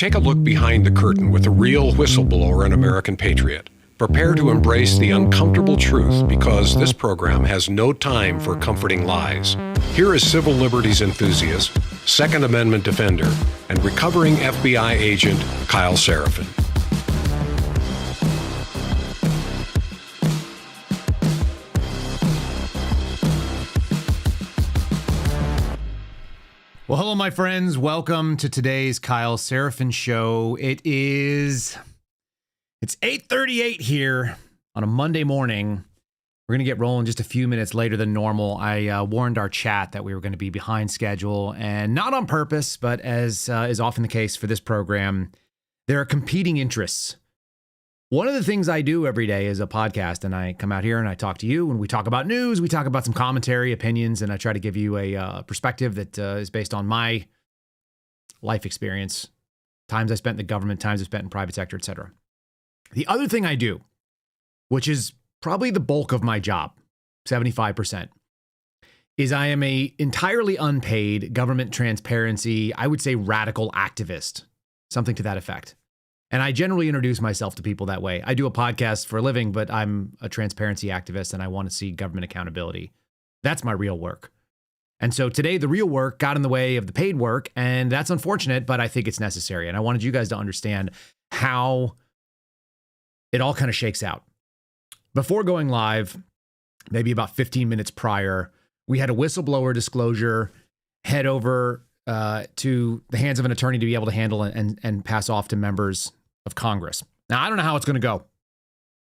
Take a look behind the curtain with a real whistleblower and American patriot. Prepare to embrace the uncomfortable truth because this program has no time for comforting lies. Here is civil liberties enthusiast, Second Amendment defender, and recovering FBI agent Kyle Seraphin. Well, hello, my friends. Welcome to today's Kyle Seraphin Show. It's 8:38 here on a Monday morning. We're going to get rolling just a few minutes later than normal. I warned our chat that we were going to be behind schedule, and not on purpose, but as is often the case for this program, there are competing interests. One of the things I do every day is a podcast, and I come out here and I talk to you, and we talk about news, we talk about some commentary, opinions, and I try to give you a perspective that is based on my life experience, times I spent in the government, times I spent in private sector, etc. The other thing I do, which is probably the bulk of my job, 75%, is I am a entirely unpaid government transparency, I would say radical activist, something to that effect. And I generally introduce myself to people that way. I do a podcast for a living, but I'm a transparency activist and I want to see government accountability. That's my real work. And so today, the real work got in the way of the paid work, and that's unfortunate, but I think it's necessary. And I wanted you guys to understand how it all kind of shakes out. Before going live, maybe about 15 minutes prior, we had a whistleblower disclosure head over to the hands of an attorney to be able to handle and pass off to members of Congress. Now, I don't know how it's going to go,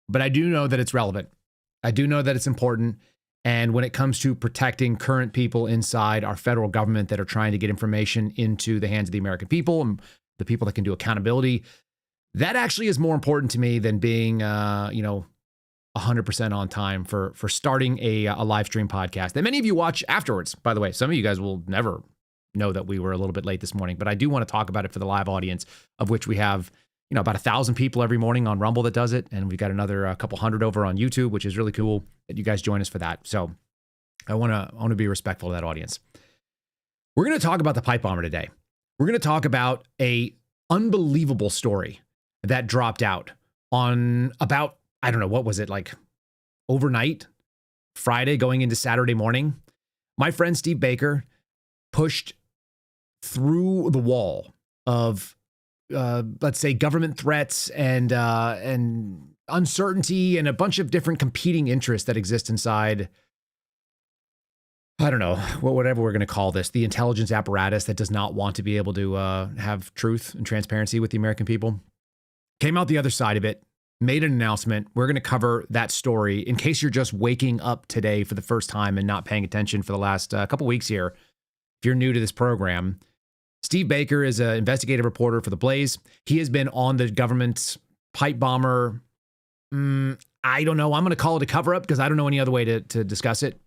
but I do know that it's relevant. I do know that it's important. And when it comes to protecting current people inside our federal government that are trying to get information into the hands of the American people and the people that can do accountability, that actually is more important to me than being, 100% on time for starting a live stream podcast that many of you watch afterwards. By the way, some of you guys will never know that we were a little bit late this morning, but I do want to talk about it for the live audience, of which we have, about 1,000 people every morning on Rumble that does it. And we've got another couple hundred over on YouTube, which is really cool that you guys join us for that. So I want to be respectful of that audience. We're going to talk about the pipe bomber today. We're going to talk about a unbelievable story that dropped out on about, I don't know, what was it, like overnight, Friday going into Saturday morning. My friend Steve Baker pushed through the wall of, let's say, government threats and uncertainty and a bunch of different competing interests that exist inside, I don't know, whatever we're going to call this, the intelligence apparatus that does not want to be able to have truth and transparency with the American people. Came out the other side of it, made an announcement. We're going to cover that story in case you're just waking up today for the first time and not paying attention for the last couple weeks here. If you're new to this program, Steve Baker is an investigative reporter for The Blaze. He has been on the government's pipe bomber. I don't know. I'm going to call it a cover up because I don't know any other way to discuss it,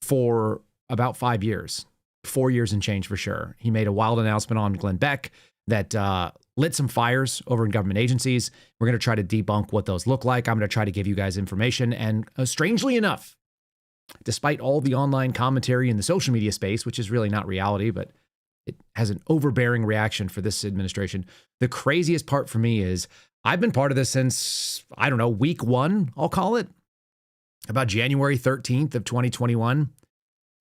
for about 5 years, 4 years and change for sure. He made a wild announcement on Glenn Beck that lit some fires over in government agencies. We're going to try to debunk what those look like. I'm going to try to give you guys information. And strangely enough, despite all the online commentary in the social media space, which is really not reality, but it has an overbearing reaction for this administration, the craziest part for me is I've been part of this since, I don't know, week one, I'll call it, about January 13th of 2021.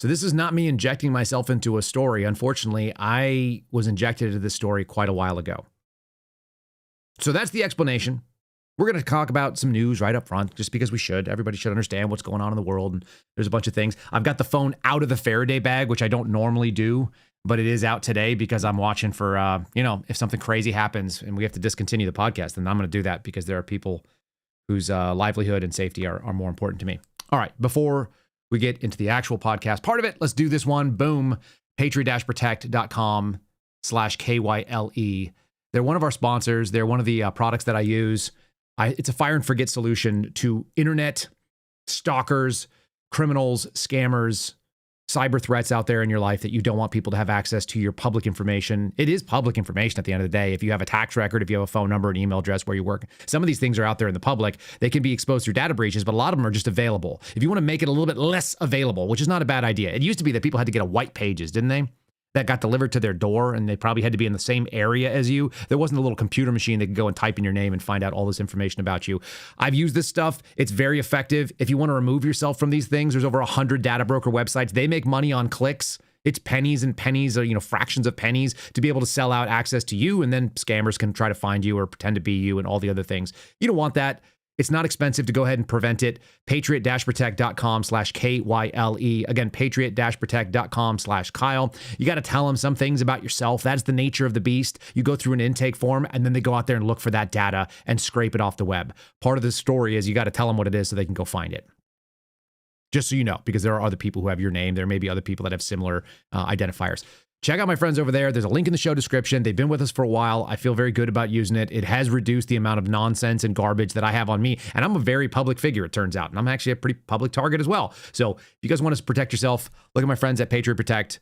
So this is not me injecting myself into a story. Unfortunately, I was injected into this story quite a while ago. So that's the explanation. We're going to talk about some news right up front, just because we should. Everybody should understand what's going on in the world. And there's a bunch of things. I've got the phone out of the Faraday bag, which I don't normally do, but it is out today because I'm watching for, if something crazy happens and we have to discontinue the podcast, then I'm going to do that because there are people whose livelihood and safety are more important to me. All right, before we get into the actual podcast part of it, let's do this one. Boom. patriot-protect.com/KYLE. They're one of our sponsors. They're one of the products that I use. It's a fire and forget solution to internet stalkers, criminals, scammers, cyber threats out there in your life that you don't want people to have access to your public information. It is public information at the end of the day. If you have a tax record, if you have a phone number, an email address where you work, some of these things are out there in the public. They can be exposed through data breaches, but a lot of them are just available. If you want to make it a little bit less available, which is not a bad idea. It used to be that people had to get a white pages, didn't they? that got delivered to their door, and they probably had to be in the same area as you. There wasn't a little computer machine that could go and type in your name and find out all this information about you. I've used this stuff. It's very effective. If you want to remove yourself from these things, there's over 100 data broker websites. They make money on clicks. It's pennies and pennies, or, fractions of pennies to be able to sell out access to you, and then scammers can try to find you or pretend to be you and all the other things. You don't want that. It's not expensive to go ahead and prevent it. Patriot-protect.com/KYLE. Again, patriot-protect.com/Kyle. You got to tell them some things about yourself. That's the nature of the beast. You go through an intake form, and then they go out there and look for that data and scrape it off the web. Part of the story is you got to tell them what it is so they can go find it. Just so you know, because there are other people who have your name. There may be other people that have similar identifiers. Check out my friends over there. There's a link in the show description. They've been with us for a while. I feel very good about using it. It has reduced the amount of nonsense and garbage that I have on me. And I'm a very public figure, it turns out. And I'm actually a pretty public target as well. So if you guys want to protect yourself, look at my friends at Patriot Protect.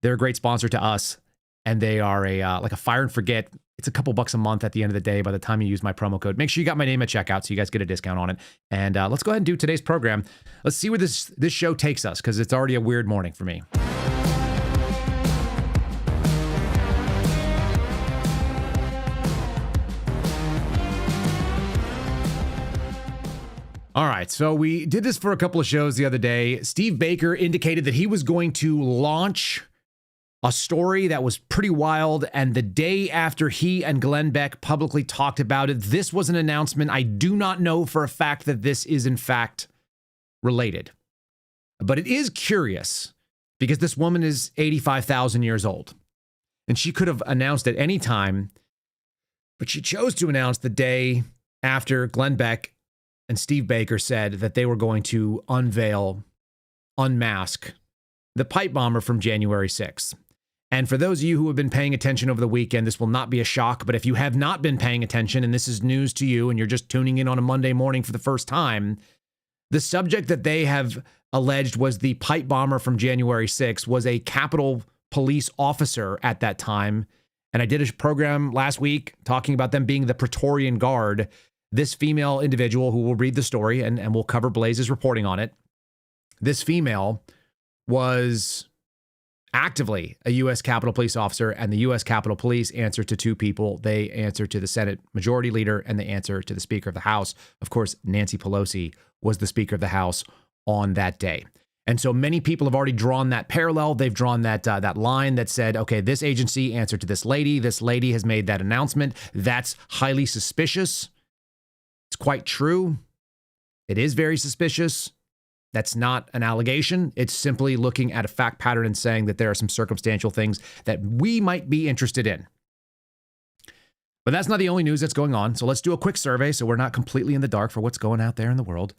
They're a great sponsor to us. And they are like a fire and forget. It's a couple bucks a month at the end of the day by the time you use my promo code. Make sure you got my name at checkout so you guys get a discount on it. And let's go ahead and do today's program. Let's see where this show takes us, because it's already a weird morning for me. All right, so we did this for a couple of shows the other day. Steve Baker indicated that he was going to launch a story that was pretty wild, and the day after he and Glenn Beck publicly talked about it, this was an announcement. I do not know for a fact that this is in fact related, but it is curious because this woman is 85,000 years old, and she could have announced at any time, but she chose to announce the day after Glenn Beck and Steve Baker said that they were going to unmask the pipe bomber from January 6th. And for those of you who have been paying attention over the weekend, this will not be a shock. But if you have not been paying attention and this is news to you and you're just tuning in on a Monday morning for the first time, the subject that they have alleged was the pipe bomber from January 6th was a Capitol Police officer at that time. And I did a program last week talking about them being the Praetorian Guard. This female individual, who will read the story and we'll cover Blaze's reporting on it, this female was actively a U.S. Capitol Police officer, and the U.S. Capitol Police answer to two people. They answer to the Senate Majority Leader, and they answer to the Speaker of the House. Of course, Nancy Pelosi was the Speaker of the House on that day. And so many people have already drawn that parallel. They've drawn that line that said, okay, this agency answered to this lady. This lady has made that announcement. That's highly suspicious. It's quite true. It is very suspicious. That's not an allegation. It's simply looking at a fact pattern and saying that there are some circumstantial things that we might be interested in. But that's not the only news that's going on. So let's do a quick survey so we're not completely in the dark for what's going out there in the world.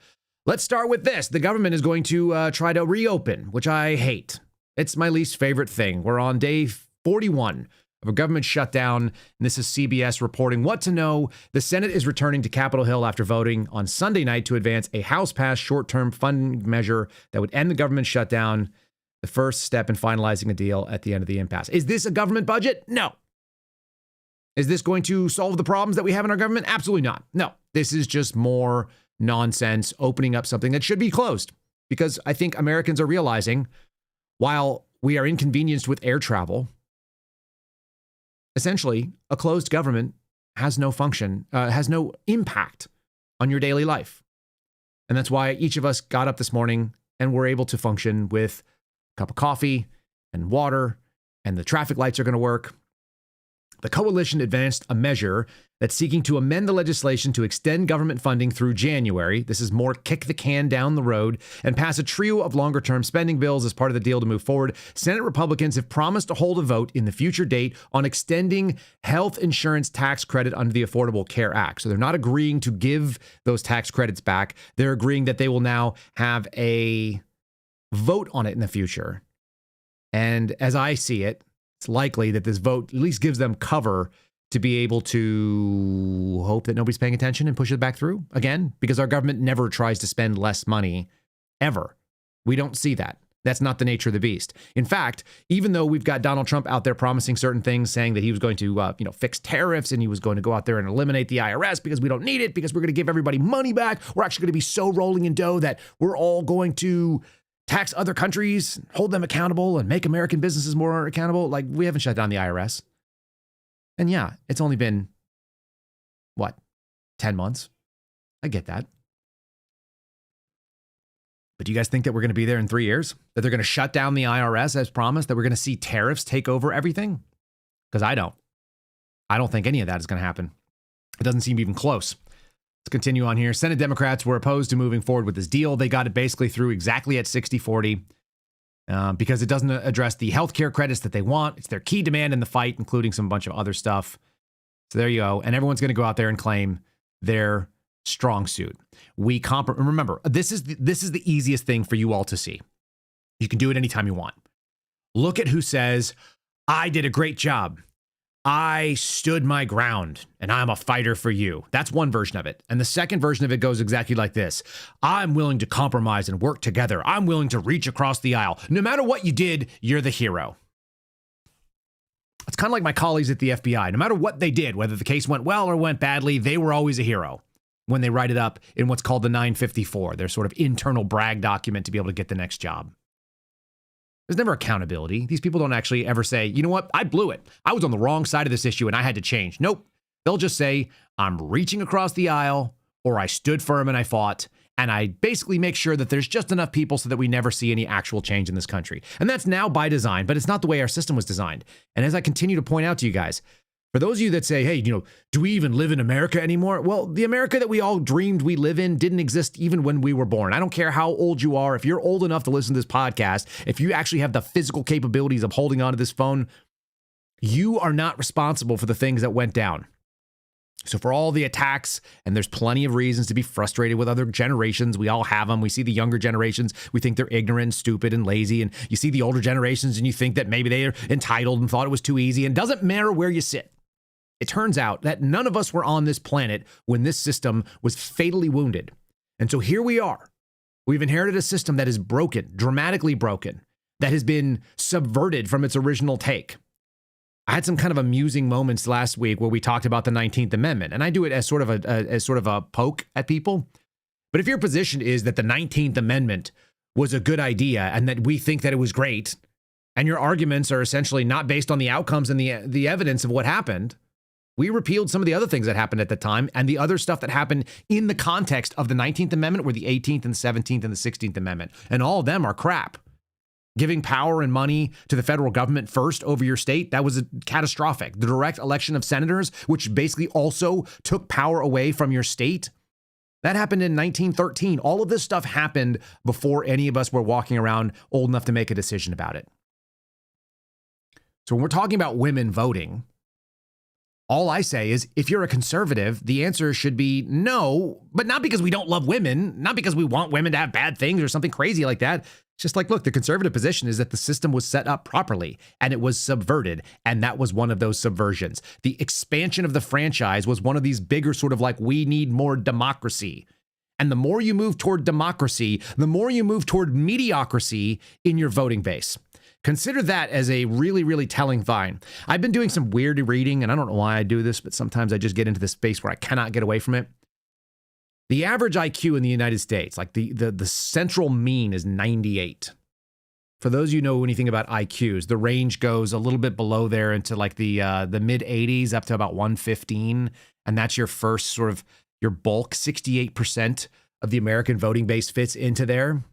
Let's start with this. The government is going to try to reopen, which I hate. It's my least favorite thing. We're on day 41 of a government shutdown, and this is CBS reporting what to know. The Senate is returning to Capitol Hill after voting on Sunday night to advance a House-passed short-term funding measure that would end the government shutdown, the first step in finalizing a deal at the end of the impasse. Is this a government budget? No. Is this going to solve the problems that we have in our government? Absolutely not. No. This is just more nonsense, opening up something that should be closed, because I think Americans are realizing, while we are inconvenienced with air travel, essentially, a closed government has no function, has no impact on your daily life. And that's why each of us got up this morning and were able to function with a cup of coffee and water, and the traffic lights are going to work. The coalition advanced a measure that's seeking to amend the legislation to extend government funding through January. This is more kick the can down the road, and pass a trio of longer-term spending bills as part of the deal to move forward. Senate Republicans have promised to hold a vote in the future date on extending health insurance tax credit under the Affordable Care Act. So they're not agreeing to give those tax credits back. They're agreeing that they will now have a vote on it in the future. And as I see it, it's likely that this vote at least gives them cover to be able to hope that nobody's paying attention and push it back through again, because our government never tries to spend less money, ever. We don't see that. That's not the nature of the beast. In fact, even though we've got Donald Trump out there promising certain things, saying that he was going to, fix tariffs, and he was going to go out there and eliminate the IRS because we don't need it, because we're going to give everybody money back. We're actually going to be so rolling in dough that we're all going to tax other countries, hold them accountable, and make American businesses more accountable. Like, we haven't shut down the IRS. And yeah, it's only been, 10 months? I get that. But do you guys think that we're going to be there in 3 years? That they're going to shut down the IRS as promised? That we're going to see tariffs take over everything? Because I don't. I don't think any of that is going to happen. It doesn't seem even close. Let's continue on here. Senate Democrats were opposed to moving forward with this deal. They got it basically through exactly at 60-40 because it doesn't address the healthcare credits that they want. It's their key demand in the fight, including some bunch of other stuff. So there you go. And everyone's going to go out there and claim their strong suit. Remember, this is the easiest thing for you all to see. You can do it anytime you want. Look at who says, I did a great job. I stood my ground and I'm a fighter for you. That's one version of it. And the second version of it goes exactly like this. I'm willing to compromise and work together. I'm willing to reach across the aisle. No matter what you did, you're the hero. It's kind of like my colleagues at the FBI. No matter what they did, whether the case went well or went badly, they were always a hero when they write it up in what's called the 954, their sort of internal brag document to be able to get the next job. There's never accountability. These people don't actually ever say, you know what, I blew it. I was on the wrong side of this issue and I had to change. Nope. They'll just say, I'm reaching across the aisle, or I stood firm and I fought. And I basically make sure that there's just enough people so that we never see any actual change in this country. And that's now by design, but it's not the way our system was designed. And as I continue to point out to you guys, for those of you that say, hey, do we even live in America anymore? Well, the America that we all dreamed we live in didn't exist even when we were born. I don't care how old you are. If you're old enough to listen to this podcast, if you actually have the physical capabilities of holding onto this phone, you are not responsible for the things that went down. So for all the attacks, and there's plenty of reasons to be frustrated with other generations. We all have them. We see the younger generations. We think they're ignorant, stupid, and lazy. And you see the older generations and you think that maybe they're entitled and thought it was too easy. And it doesn't matter where you sit. It turns out that none of us were on this planet when this system was fatally wounded. And so here we are. We've inherited a system that is broken, dramatically broken, that has been subverted from its original take. I had some kind of amusing moments last week where we talked about the 19th Amendment, and I do it as sort of a poke at people. But if your position is that the 19th Amendment was a good idea and that we think that it was great, and your arguments are essentially not based on the outcomes and the evidence of what happened, we repealed some of the other things that happened at the time, and the other stuff that happened in the context of the 19th Amendment were the 18th and the 17th and the 16th Amendment. And all of them are crap. Giving power and money to the federal government first over your state, that was catastrophic. The direct election of senators, which basically also took power away from your state, that happened in 1913. All of this stuff happened before any of us were walking around old enough to make a decision about it. So when we're talking about women voting, all I say is, if you're a conservative, the answer should be no, but not because we don't love women, not because we want women to have bad things or something crazy like that. It's just like, look, the conservative position is that the system was set up properly and it was subverted. And that was one of those subversions. The expansion of the franchise was one of these bigger sort of like, we need more democracy. And the more you move toward democracy, the more you move toward mediocrity in your voting base. Consider that as a really, really telling sign. I've been doing some weird reading, and I don't know why I do this, but sometimes I just get into this space where I cannot get away from it. The average IQ in the United States, like the central mean, is 98. For those of you who know anything about IQs, the range goes a little bit below there into like the mid 80s up to about 115, and that's your first sort of your bulk. 68% of the American voting base fits into there.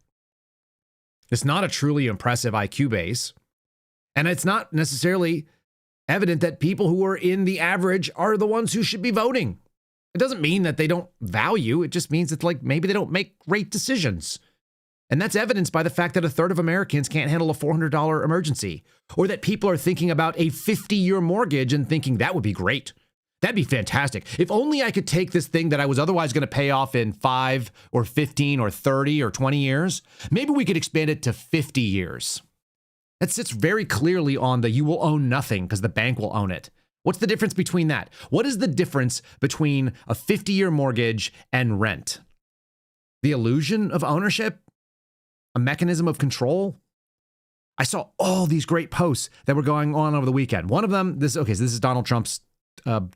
It's not a truly impressive IQ base. And it's not necessarily evident that people who are in the average are the ones who should be voting. It doesn't mean that they don't value. It just means that like maybe they don't make great decisions. And that's evidenced by the fact that a third of Americans can't handle a $400 emergency, or that people are thinking about a 50-year mortgage and thinking that would be great. That'd be fantastic. If only I could take this thing that I was otherwise going to pay off in 5 or 15 or 30 or 20 years, maybe we could expand it to 50 years. That sits very clearly on the you will own nothing because the bank will own it. What's the difference between that? What is the difference between a 50-year mortgage and rent? The illusion of ownership? A mechanism of control? I saw all these great posts that were going on over the weekend. One of them, so this is Donald Trump's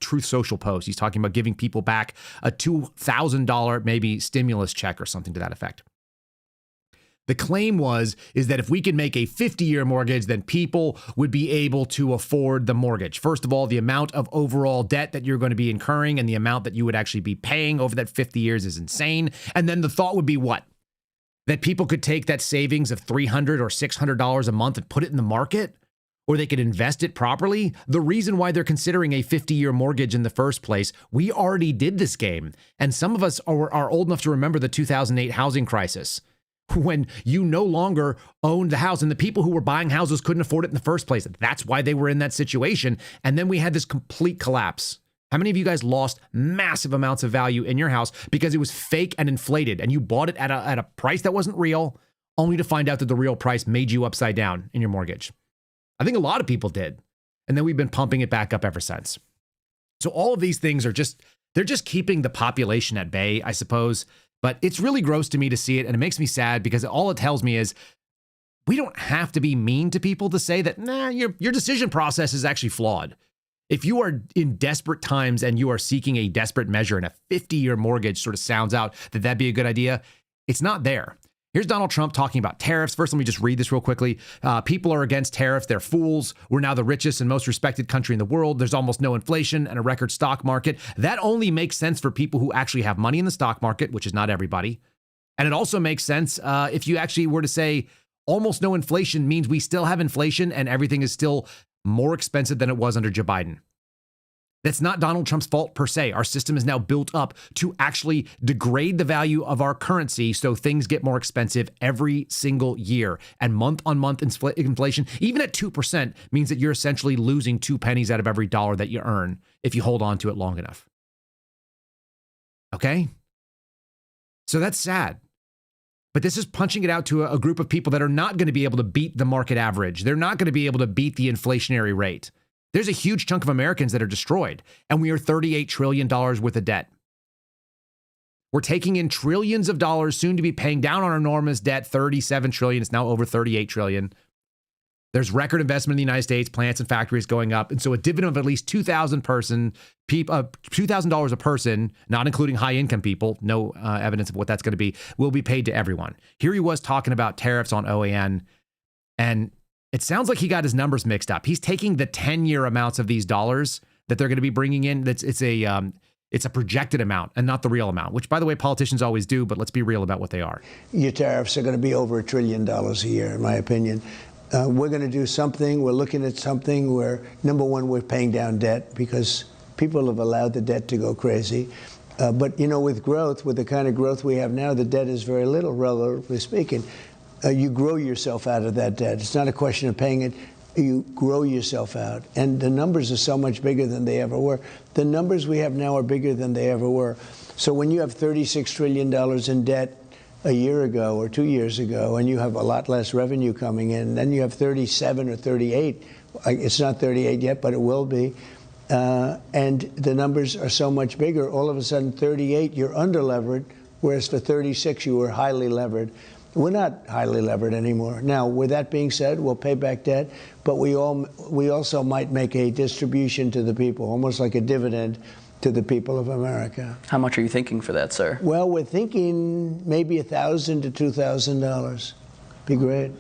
Truth Social post. He's talking about giving people back a $2,000 maybe stimulus check or something to that effect. The claim is that if we could make a 50-year mortgage, then people would be able to afford the mortgage. First of all, the amount of overall debt that you're going to be incurring and the amount that you would actually be paying over that 50 years is insane. And then the thought would be what? That people could take that savings of $300 or $600 a month and put it in the market, or they could invest it properly. The reason why they're considering a 50-year mortgage in the first place, we already did this game. And some of us are old enough to remember the 2008 housing crisis, when you no longer owned the house and the people who were buying houses couldn't afford it in the first place. That's why they were in that situation. And then we had this complete collapse. How many of you guys lost massive amounts of value in your house because it was fake and inflated and you bought it at a price that wasn't real, only to find out that the real price made you upside down in your mortgage? I think a lot of people did. And then we've been pumping it back up ever since. So all of these things they're just keeping the population at bay, I suppose. But it's really gross to me to see it, and it makes me sad because all it tells me is we don't have to be mean to people to say that, your decision process is actually flawed. If you are in desperate times and you are seeking a desperate measure and a 50-year mortgage sort of sounds out that that'd be a good idea, it's not there. Here's Donald Trump talking about tariffs. First, let me just read this real quickly. People are against tariffs. They're fools. We're now the richest and most respected country in the world. There's almost no inflation and a record stock market. That only makes sense for people who actually have money in the stock market, which is not everybody. And it also makes sense if you actually were to say almost no inflation means we still have inflation and everything is still more expensive than it was under Joe Biden. That's not Donald Trump's fault per se. Our system is now built up to actually degrade the value of our currency so things get more expensive every single year. And month-on-month inflation, even at 2%, means that you're essentially losing 2 pennies out of every dollar that you earn if you hold on to it long enough. Okay? So that's sad. But this is punching it out to a group of people that are not going to be able to beat the market average. They're not going to be able to beat the inflationary rate. There's a huge chunk of Americans that are destroyed, and we are $38 trillion worth of debt. We're taking in trillions of dollars, soon to be paying down on our enormous debt, $37 trillion. It's now over $38 trillion. There's record investment in the United States, plants and factories going up. And so a dividend of at least $2,000 a person, not including high income people, no evidence of what that's going to be, will be paid to everyone. Here he was talking about tariffs on OAN, and it sounds like he got his numbers mixed up. He's taking the 10-year amounts of these dollars that they're going to be bringing in. It's a projected amount and not the real amount, which, by the way, politicians always do. But let's be real about what they are. Your tariffs are going to be over $1 trillion a year, in my opinion. We're going to do something. We're looking at something where, number one, we're paying down debt because people have allowed the debt to go crazy. But, with growth, with the kind of growth we have now, the debt is very little, relatively speaking. You grow yourself out of that debt. It's not a question of paying it. You grow yourself out. And the numbers are so much bigger than they ever were. The numbers we have now are bigger than they ever were. So when you have $36 trillion in debt a year ago or 2 years ago, and you have a lot less revenue coming in, then you have 37 or 38. It's not 38 yet, but it will be. And the numbers are so much bigger. All of a sudden, 38, you're under-levered, whereas for 36, you were highly levered. We're not highly levered anymore. Now, with that being said, we'll pay back debt, but we also might make a distribution to the people, almost like a dividend to the people of America. How much are you thinking for that, sir? Well, we're thinking maybe $1,000 to $2,000. Be great.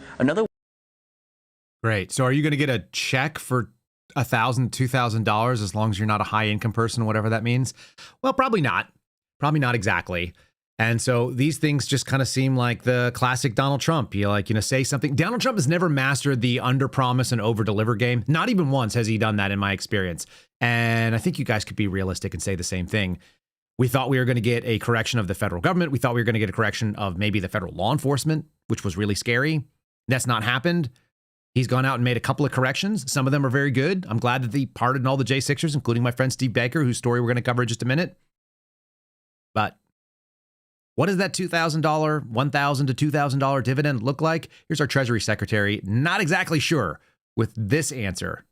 Great. So are you going to get a check for $1,000, $2,000 as long as you're not a high income person, whatever that means? Well, probably not. Probably not exactly. And so these things just kind of seem like the classic Donald Trump. Say something. Donald Trump has never mastered the under-promise and over-deliver game. Not even once has he done that in my experience. And I think you guys could be realistic and say the same thing. We thought we were going to get a correction of the federal government. We thought we were going to get a correction of maybe the federal law enforcement, which was really scary. That's not happened. He's gone out and made a couple of corrections. Some of them are very good. I'm glad that he pardoned all the J6ers, including my friend Steve Baker, whose story we're going to cover in just a minute. But what does that $2,000, $1,000 to $2,000 dividend look like? Here's our Treasury Secretary, not exactly sure with this answer.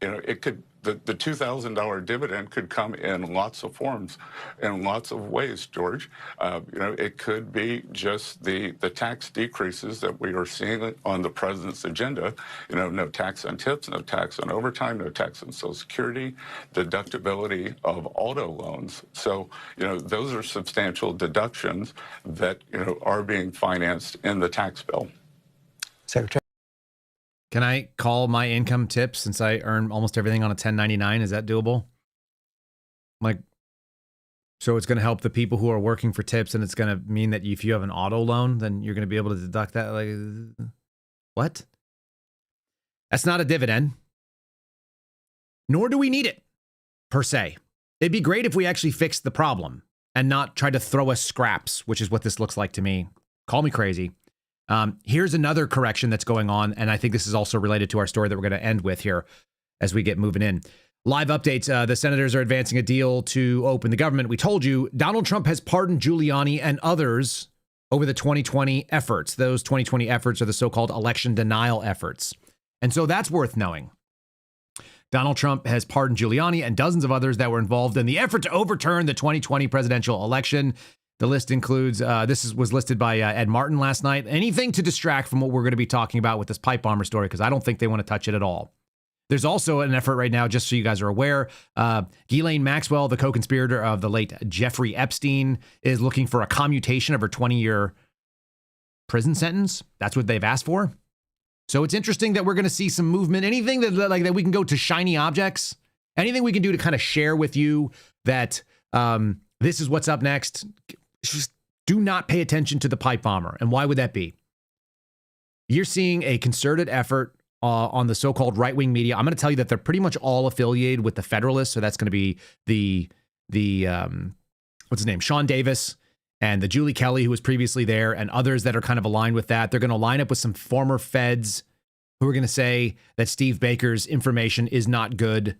It could the $2,000 dividend could come in lots of forms, in lots of ways, George. It could be just the tax decreases that we are seeing on the president's agenda. No tax on tips, no tax on overtime, no tax on Social Security, deductibility of auto loans. So, those are substantial deductions that, are being financed in the tax bill. Secretary. Can I call my income tips since I earn almost everything on a 1099? Is that doable? So it's going to help the people who are working for tips, and it's going to mean that if you have an auto loan, then you're going to be able to deduct that. What? That's not a dividend. Nor do we need it, per se. It'd be great if we actually fixed the problem and not try to throw us scraps, which is what this looks like to me. Call me crazy. Here's another correction that's going on, and I think this is also related to our story that we're going to end with here as we get moving in. Live updates. The senators are advancing a deal to open the government. We told you Donald Trump has pardoned Giuliani and others over the 2020 efforts. Those 2020 efforts are the so-called election denial efforts. And so that's worth knowing. Donald Trump has pardoned Giuliani and dozens of others that were involved in the effort to overturn the 2020 presidential election. The list includes, was listed by Ed Martin last night, anything to distract from what we're going to be talking about with this pipe bomber story, because I don't think they want to touch it at all. There's also an effort right now, just so you guys are aware, Ghislaine Maxwell, the co-conspirator of the late Jeffrey Epstein, is looking for a commutation of her 20-year prison sentence. That's what they've asked for. So it's interesting that we're going to see some movement, anything that we can go to shiny objects, anything we can do to kind of share with you that this is what's up next. Just do not pay attention to the pipe bomber. And why would that be? You're seeing a concerted effort on the so-called right-wing media. I'm going to tell you that they're pretty much all affiliated with the Federalists. So that's going to be the what's his name? Sean Davis and the Julie Kelly, who was previously there, and others that are kind of aligned with that. They're going to line up with some former feds who are going to say that Steve Baker's information is not good,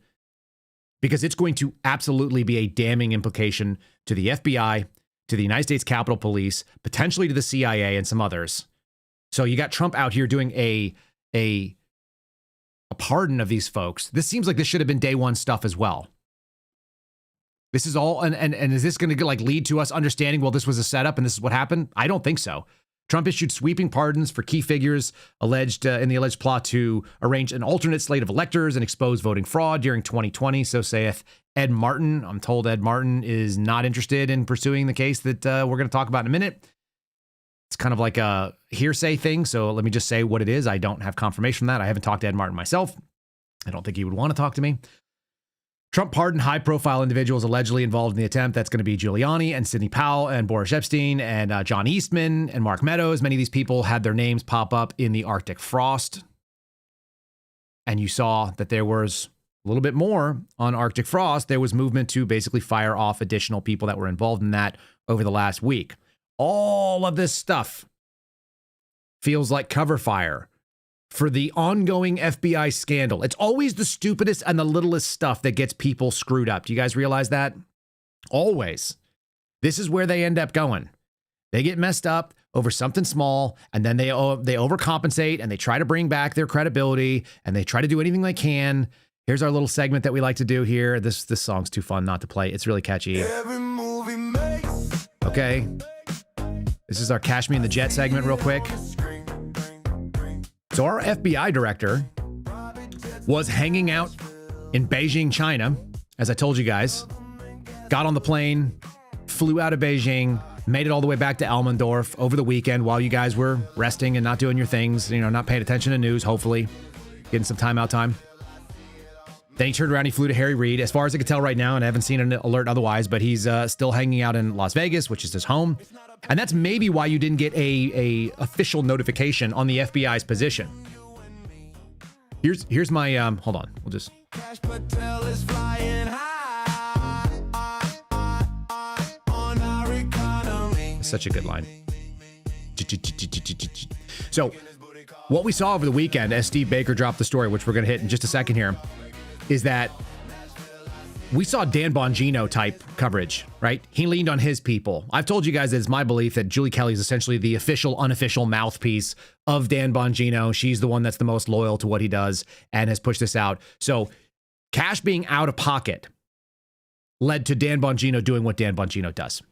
because it's going to absolutely be a damning implication to the FBI, to the United States Capitol Police, potentially to the CIA and some others. So you got Trump out here doing a pardon of these folks. This seems like this should have been day one stuff as well. This is all, and is this going to lead to us understanding, well, this was a setup and this is what happened? I don't think so. Trump issued sweeping pardons for key figures alleged in the alleged plot to arrange an alternate slate of electors and expose voting fraud during 2020. So saith Ed Martin. I'm told Ed Martin is not interested in pursuing the case that we're going to talk about in a minute. It's kind of like a hearsay thing. So let me just say what it is. I don't have confirmation from that. I haven't talked to Ed Martin myself. I don't think he would want to talk to me. Trump pardoned high-profile individuals allegedly involved in the attempt. That's going to be Giuliani and Sidney Powell and Boris Epstein and John Eastman and Mark Meadows. Many of these people had their names pop up in the Arctic frost. And you saw that there was a little bit more on Arctic frost. There was movement to basically fire off additional people that were involved in that over the last week. All of this stuff feels like cover fire for the ongoing FBI scandal. It's always the stupidest and the littlest stuff that gets people screwed up. Do you guys realize that? Always. This is where they end up going. They get messed up over something small, and then they overcompensate, and they try to bring back their credibility, and they try to do anything they can. Here's our little segment that we like to do here. This song's too fun not to play. It's really catchy. Okay. This is our Cash Me in the Jet segment real quick. So our FBI director was hanging out in Beijing, China, as I told you guys, got on the plane, flew out of Beijing, made it all the way back to Elmendorf over the weekend while you guys were resting and not doing your things, not paying attention to news, hopefully, getting some timeout time. Then he turned around, he flew to Harry Reid. As far as I can tell right now, and I haven't seen an alert otherwise, but he's still hanging out in Las Vegas, which is his home. And that's maybe why you didn't get a official notification on the FBI's position. Here's my, hold on, we'll just. Such a good line. So what we saw over the weekend as Steve Baker dropped the story, which we're going to hit in just a second here, is that we saw Dan Bongino type coverage, right? He leaned on his people. I've told you guys that it's my belief that Julie Kelly is essentially the official, unofficial mouthpiece of Dan Bongino. She's the one that's the most loyal to what he does and has pushed this out. So Kash being out of pocket led to Dan Bongino doing what Dan Bongino does.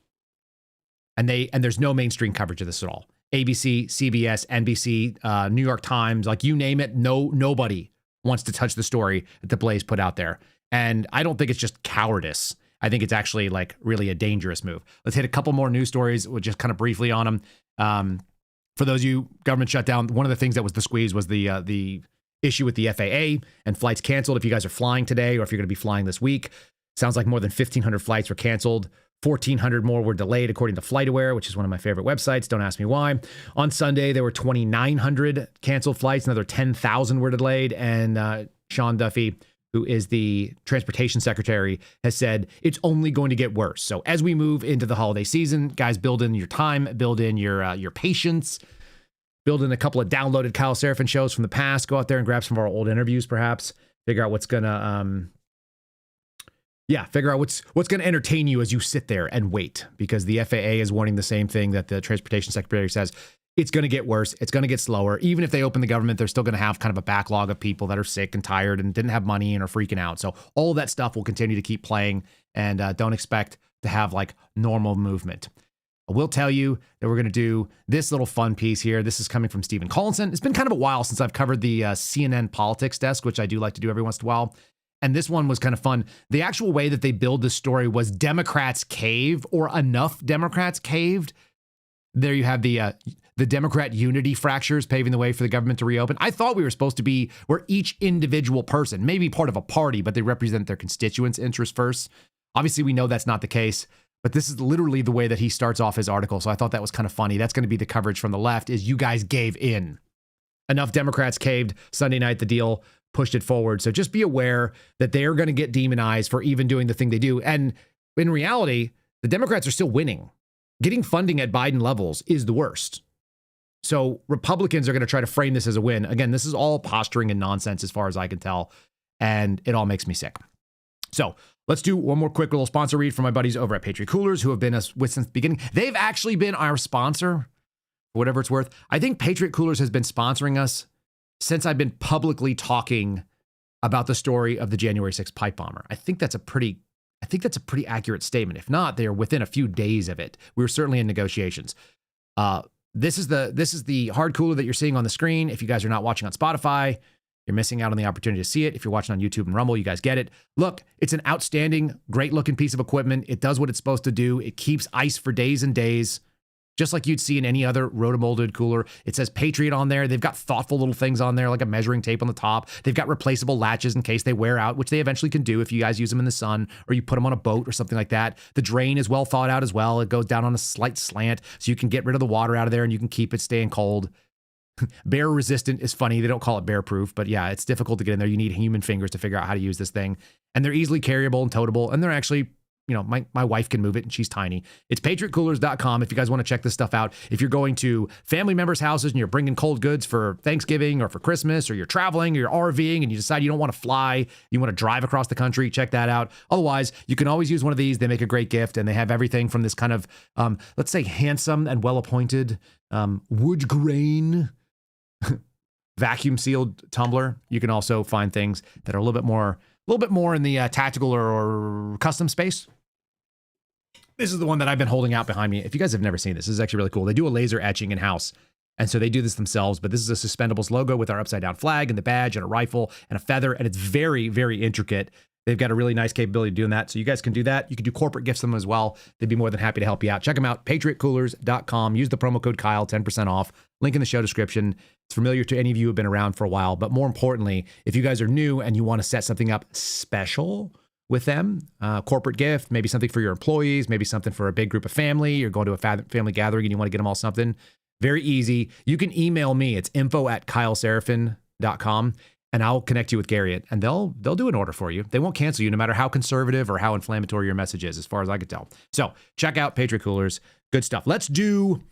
And there's no mainstream coverage of this at all. ABC, CBS, NBC, New York Times, like you name it, nobody wants to touch the story that the Blaze put out there. And I don't think it's just cowardice. I think it's actually like really a dangerous move. Let's hit a couple more news stories. We'll just kind of briefly on them. For those of you, government shutdown, one of the things that was the squeeze was the issue with the FAA and flights canceled. If you guys are flying today or if you're going to be flying this week, sounds like more than 1,500 flights were canceled. 1,400 more were delayed, according to FlightAware, which is one of my favorite websites. Don't ask me why. On Sunday, there were 2,900 canceled flights. Another 10,000 were delayed. And Sean Duffy, who is the transportation secretary, has said it's only going to get worse. So as we move into the holiday season, guys, build in your time, build in your patience, build in a couple of downloaded Kyle Seraphin shows from the past. Go out there and grab some of our old interviews, perhaps. Figure out what's gonna figure out what's going to entertain you as you sit there and wait, because the FAA is warning the same thing that the transportation secretary says. It's going to get worse. It's going to get slower. Even if they open the government, they're still going to have kind of a backlog of people that are sick and tired and didn't have money and are freaking out. So all of that stuff will continue to keep playing, and don't expect to have like normal movement. I will tell you that we're going to do this little fun piece here. This is coming from Stephen Collinson. It's been kind of a while since I've covered the CNN politics desk, which I do like to do every once in a while. And this one was kind of fun. The actual way that they build this story was Democrats cave, or enough Democrats caved. There you have the Democrat unity fractures paving the way for the government to reopen. I thought we were supposed to be where each individual person, maybe part of a party, but they represent their constituents' interests first. Obviously, we know that's not the case, but this is literally the way that he starts off his article. So I thought that was kind of funny. That's going to be the coverage from the left, is you guys gave in. Enough Democrats caved. Sunday night, the deal pushed it forward. So just be aware that they are going to get demonized for even doing the thing they do. And in reality, the Democrats are still winning. Getting funding at Biden levels is the worst. So Republicans are going to try to frame this as a win. Again, this is all posturing and nonsense as far as I can tell, and it all makes me sick. So let's do one more quick little sponsor read from my buddies over at Patriot Coolers, who have been us with since the beginning. They've actually been our sponsor, for whatever it's worth. I think Patriot Coolers has been sponsoring us since I've been publicly talking about the story of the January 6th pipe bomber. I think that's a pretty accurate statement. If not, they are within a few days of it. We were certainly in negotiations. This is the hard cooler that you're seeing on the screen. If you guys are not watching on Spotify, you're missing out on the opportunity to see it. If you're watching on YouTube and Rumble, you guys get it. Look, it's an outstanding, great looking piece of equipment. It does what it's supposed to do. It keeps ice for days and days, just like you'd see in any other rotomolded cooler. It says Patriot on there. They've got thoughtful little things on there, like a measuring tape on the top. They've got replaceable latches in case they wear out, which they eventually can do if you guys use them in the sun or you put them on a boat or something like that. The drain is well thought out as well. It goes down on a slight slant, so you can get rid of the water out of there and you can keep it staying cold. Bear resistant is funny. They don't call it bear proof, but yeah, it's difficult to get in there. You need human fingers to figure out how to use this thing. And they're easily carryable and toteable, and they're actually, you know, my wife can move it and she's tiny. It's patriotcoolers.com if you guys want to check this stuff out. If you're going to family members' houses and you're bringing cold goods for Thanksgiving or for Christmas, or you're traveling or you're RVing and you decide you don't want to fly, you want to drive across the country, check that out. Otherwise, you can always use one of these. They make a great gift, and they have everything from this kind of, let's say, handsome and well-appointed wood grain vacuum sealed tumbler. You can also find things that are a little bit more in the tactical or custom space. This is the one that I've been holding out behind me. If you guys have never seen this is actually really cool. They do a laser etching in-house, and so they do this themselves, but this is a Suspendables logo with our upside-down flag and the badge and a rifle and a feather, and it's very, very intricate. They've got a really nice capability of doing that, so you guys can do that. You can do corporate gifts to them as well. They'd be more than happy to help you out. Check them out, patriotcoolers.com. Use the promo code Kyle, 10% off. Link in the show description. It's familiar to any of you who have been around for a while, but more importantly, if you guys are new and you want to set something up special with them, corporate gift, maybe something for your employees, maybe something for a big group of family, you're going to a family gathering and you want to get them all something, very easy. You can email me. It's info@kyleseraphin.com. and I'll connect you with Garriott, and they'll do an order for you. They won't cancel you no matter how conservative or how inflammatory your message is, as far as I can tell. So check out Patriot Coolers. Good stuff. Let's do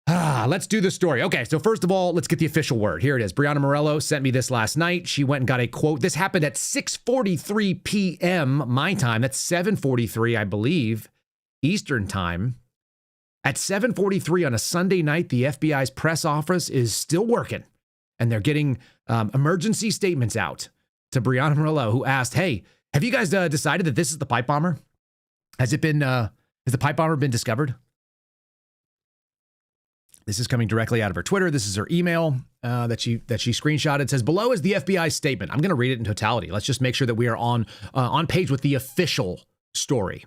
the story. Okay, so first of all, let's get the official word. Here it is. Brianna Morello sent me this last night. She went and got a quote. This happened at 6:43 p.m. my time. That's 7:43, I believe, Eastern time. At 7:43 on a Sunday night, the FBI's press office is still working, and they're getting emergency statements out to Brianna Murillo, who asked, hey, have you guys decided that this is the pipe bomber? Has the pipe bomber been discovered? This is coming directly out of her Twitter. This is her email that she screenshotted. It says, below is the FBI statement. I'm going to read it in totality. Let's just make sure that we are on page with the official story.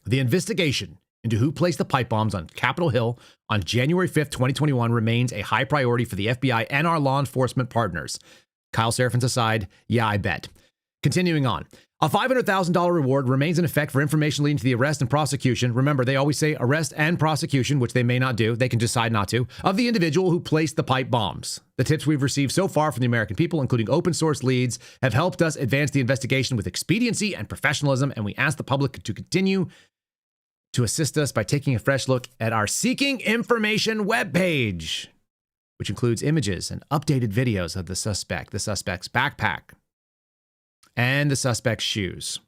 The investigation into who placed the pipe bombs on Capitol Hill on January 5th, 2021 remains a high priority for the FBI and our law enforcement partners. Kyle Serafin's aside, yeah, I bet. Continuing on. A $500,000 reward remains in effect for information leading to the arrest and prosecution. Remember, they always say arrest and prosecution, which they may not do. They can decide not to, of the individual who placed the pipe bombs. The tips we've received so far from the American people, including open source leads, have helped us advance the investigation with expediency and professionalism, and we ask the public to continue to assist us by taking a fresh look at our Seeking Information webpage, which includes images and updated videos of the suspect's backpack, and the suspect's shoes,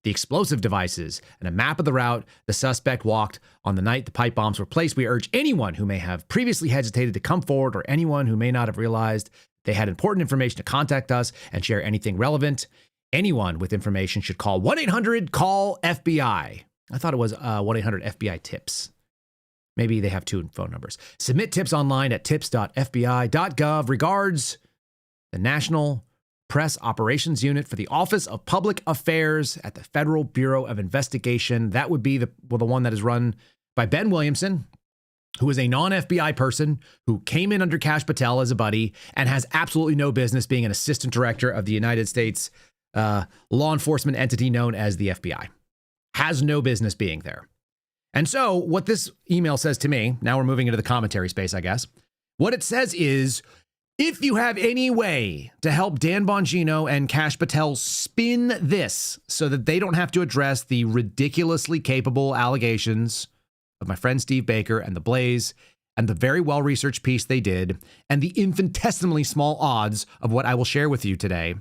the explosive devices, and a map of the route the suspect walked on the night the pipe bombs were placed. We urge anyone who may have previously hesitated to come forward, or anyone who may not have realized they had important information to contact us and share anything relevant. Anyone with information should call 1-800-CALL-FBI. I thought it was 1-800-FBI-TIPS. Maybe they have two phone numbers. Submit tips online at tips.fbi.gov. Regards, the National Press Operations Unit for the Office of Public Affairs at the Federal Bureau of Investigation. That would be the one that is run by Ben Williamson, who is a non-FBI person who came in under Kash Patel as a buddy and has absolutely no business being an assistant director of the United States law enforcement entity known as the FBI. Has no business being there. And so what this email says to me, now we're moving into the commentary space, I guess. What it says is, if you have any way to help Dan Bongino and Kash Patel spin this so that they don't have to address the ridiculously capable allegations of my friend Steve Baker and the Blaze and the very well-researched piece they did and the infinitesimally small odds of what I will share with you today,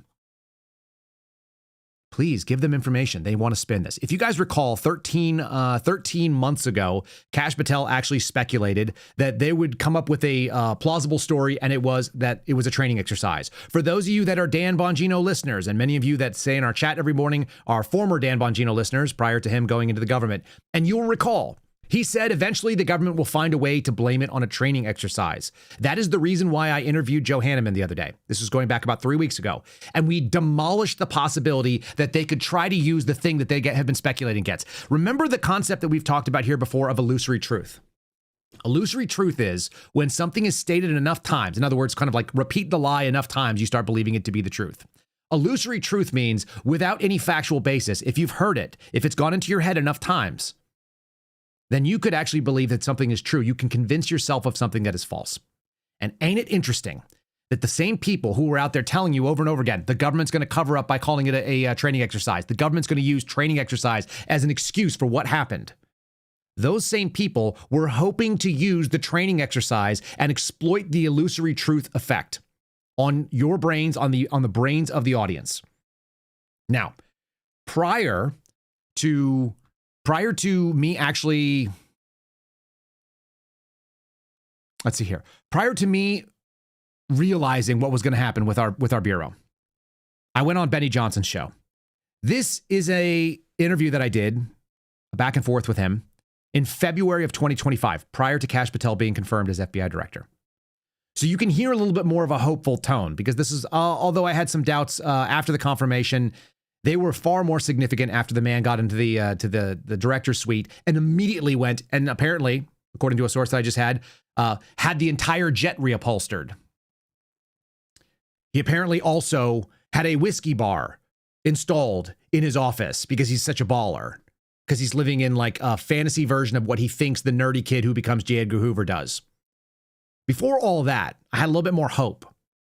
please give them information. They want to spin this. If you guys recall, 13 months ago, Kash Patel actually speculated that they would come up with a plausible story, and it was a training exercise. For those of you that are Dan Bongino listeners, and many of you that say in our chat every morning are former Dan Bongino listeners prior to him going into the government, and you'll recall, he said eventually the government will find a way to blame it on a training exercise. That is the reason why I interviewed Joe Hanneman the other day. This was going back about 3 weeks ago. And we demolished the possibility that they could try to use the thing that they have been speculating against. Remember the concept that we've talked about here before of illusory truth. Illusory truth is when something is stated enough times, in other words, kind of like repeat the lie enough times, you start believing it to be the truth. Illusory truth means without any factual basis. If you've heard it, if it's gone into your head enough times, then you could actually believe that something is true. You can convince yourself of something that is false. And ain't it interesting that the same people who were out there telling you over and over again, the government's going to cover up by calling it a training exercise. The government's going to use training exercise as an excuse for what happened. Those same people were hoping to use the training exercise and exploit the illusory truth effect on your brains, on the brains of the audience. Now, prior to me actually, let's see here. Prior to me realizing what was going to happen with our bureau, I went on Benny Johnson's show. This is a interview that I did, back and forth with him, in February of 2025, prior to Kash Patel being confirmed as FBI director. So you can hear a little bit more of a hopeful tone, because this is, although I had some doubts after the confirmation, they were far more significant after the man got into the director's suite and immediately went, and apparently, according to a source that I just had the entire jet reupholstered. He apparently also had a whiskey bar installed in his office because he's such a baller, because he's living in like a fantasy version of what he thinks the nerdy kid who becomes J. Edgar Hoover does. Before all that, I had a little bit more hope.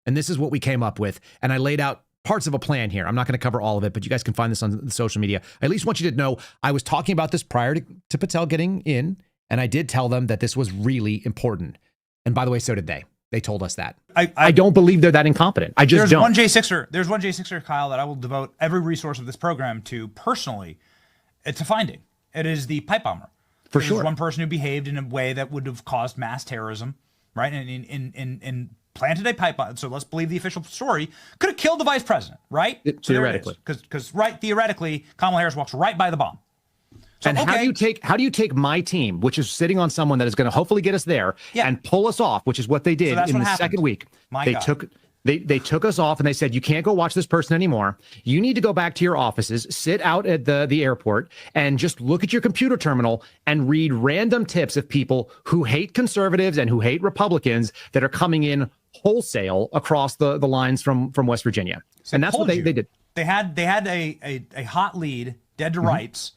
And this is what we came up with. And I laid out parts of a plan here. I'm not going to cover all of it, but you guys can find this on social media. I at least want you to know I was talking about this prior to Patel getting in, and I did tell them that this was really important. And by the way, so did they. They told us that. I don't believe they're that incompetent. I just don't. There's one J6er, Kyle, that I will devote every resource of this program to personally. It's a finding. It is the pipe bomber. For sure. One person who behaved in a way that would have caused mass terrorism, right? And planted a pipeline. So let's believe the official story. Could have killed the vice president, right? Theoretically. Because theoretically, Kamala Harris walks right by the bomb. So, and how do you take my team, which is sitting on someone that is going to hopefully get us there, and pull us off, which is what they did in the second week. They took us off and they said, you can't go watch this person anymore. You need to go back to your offices, sit out at the airport, and just look at your computer terminal and read random tips of people who hate conservatives and who hate Republicans that are coming in wholesale across the lines from West Virginia. So and that's what they did. They had a hot lead, dead to rights,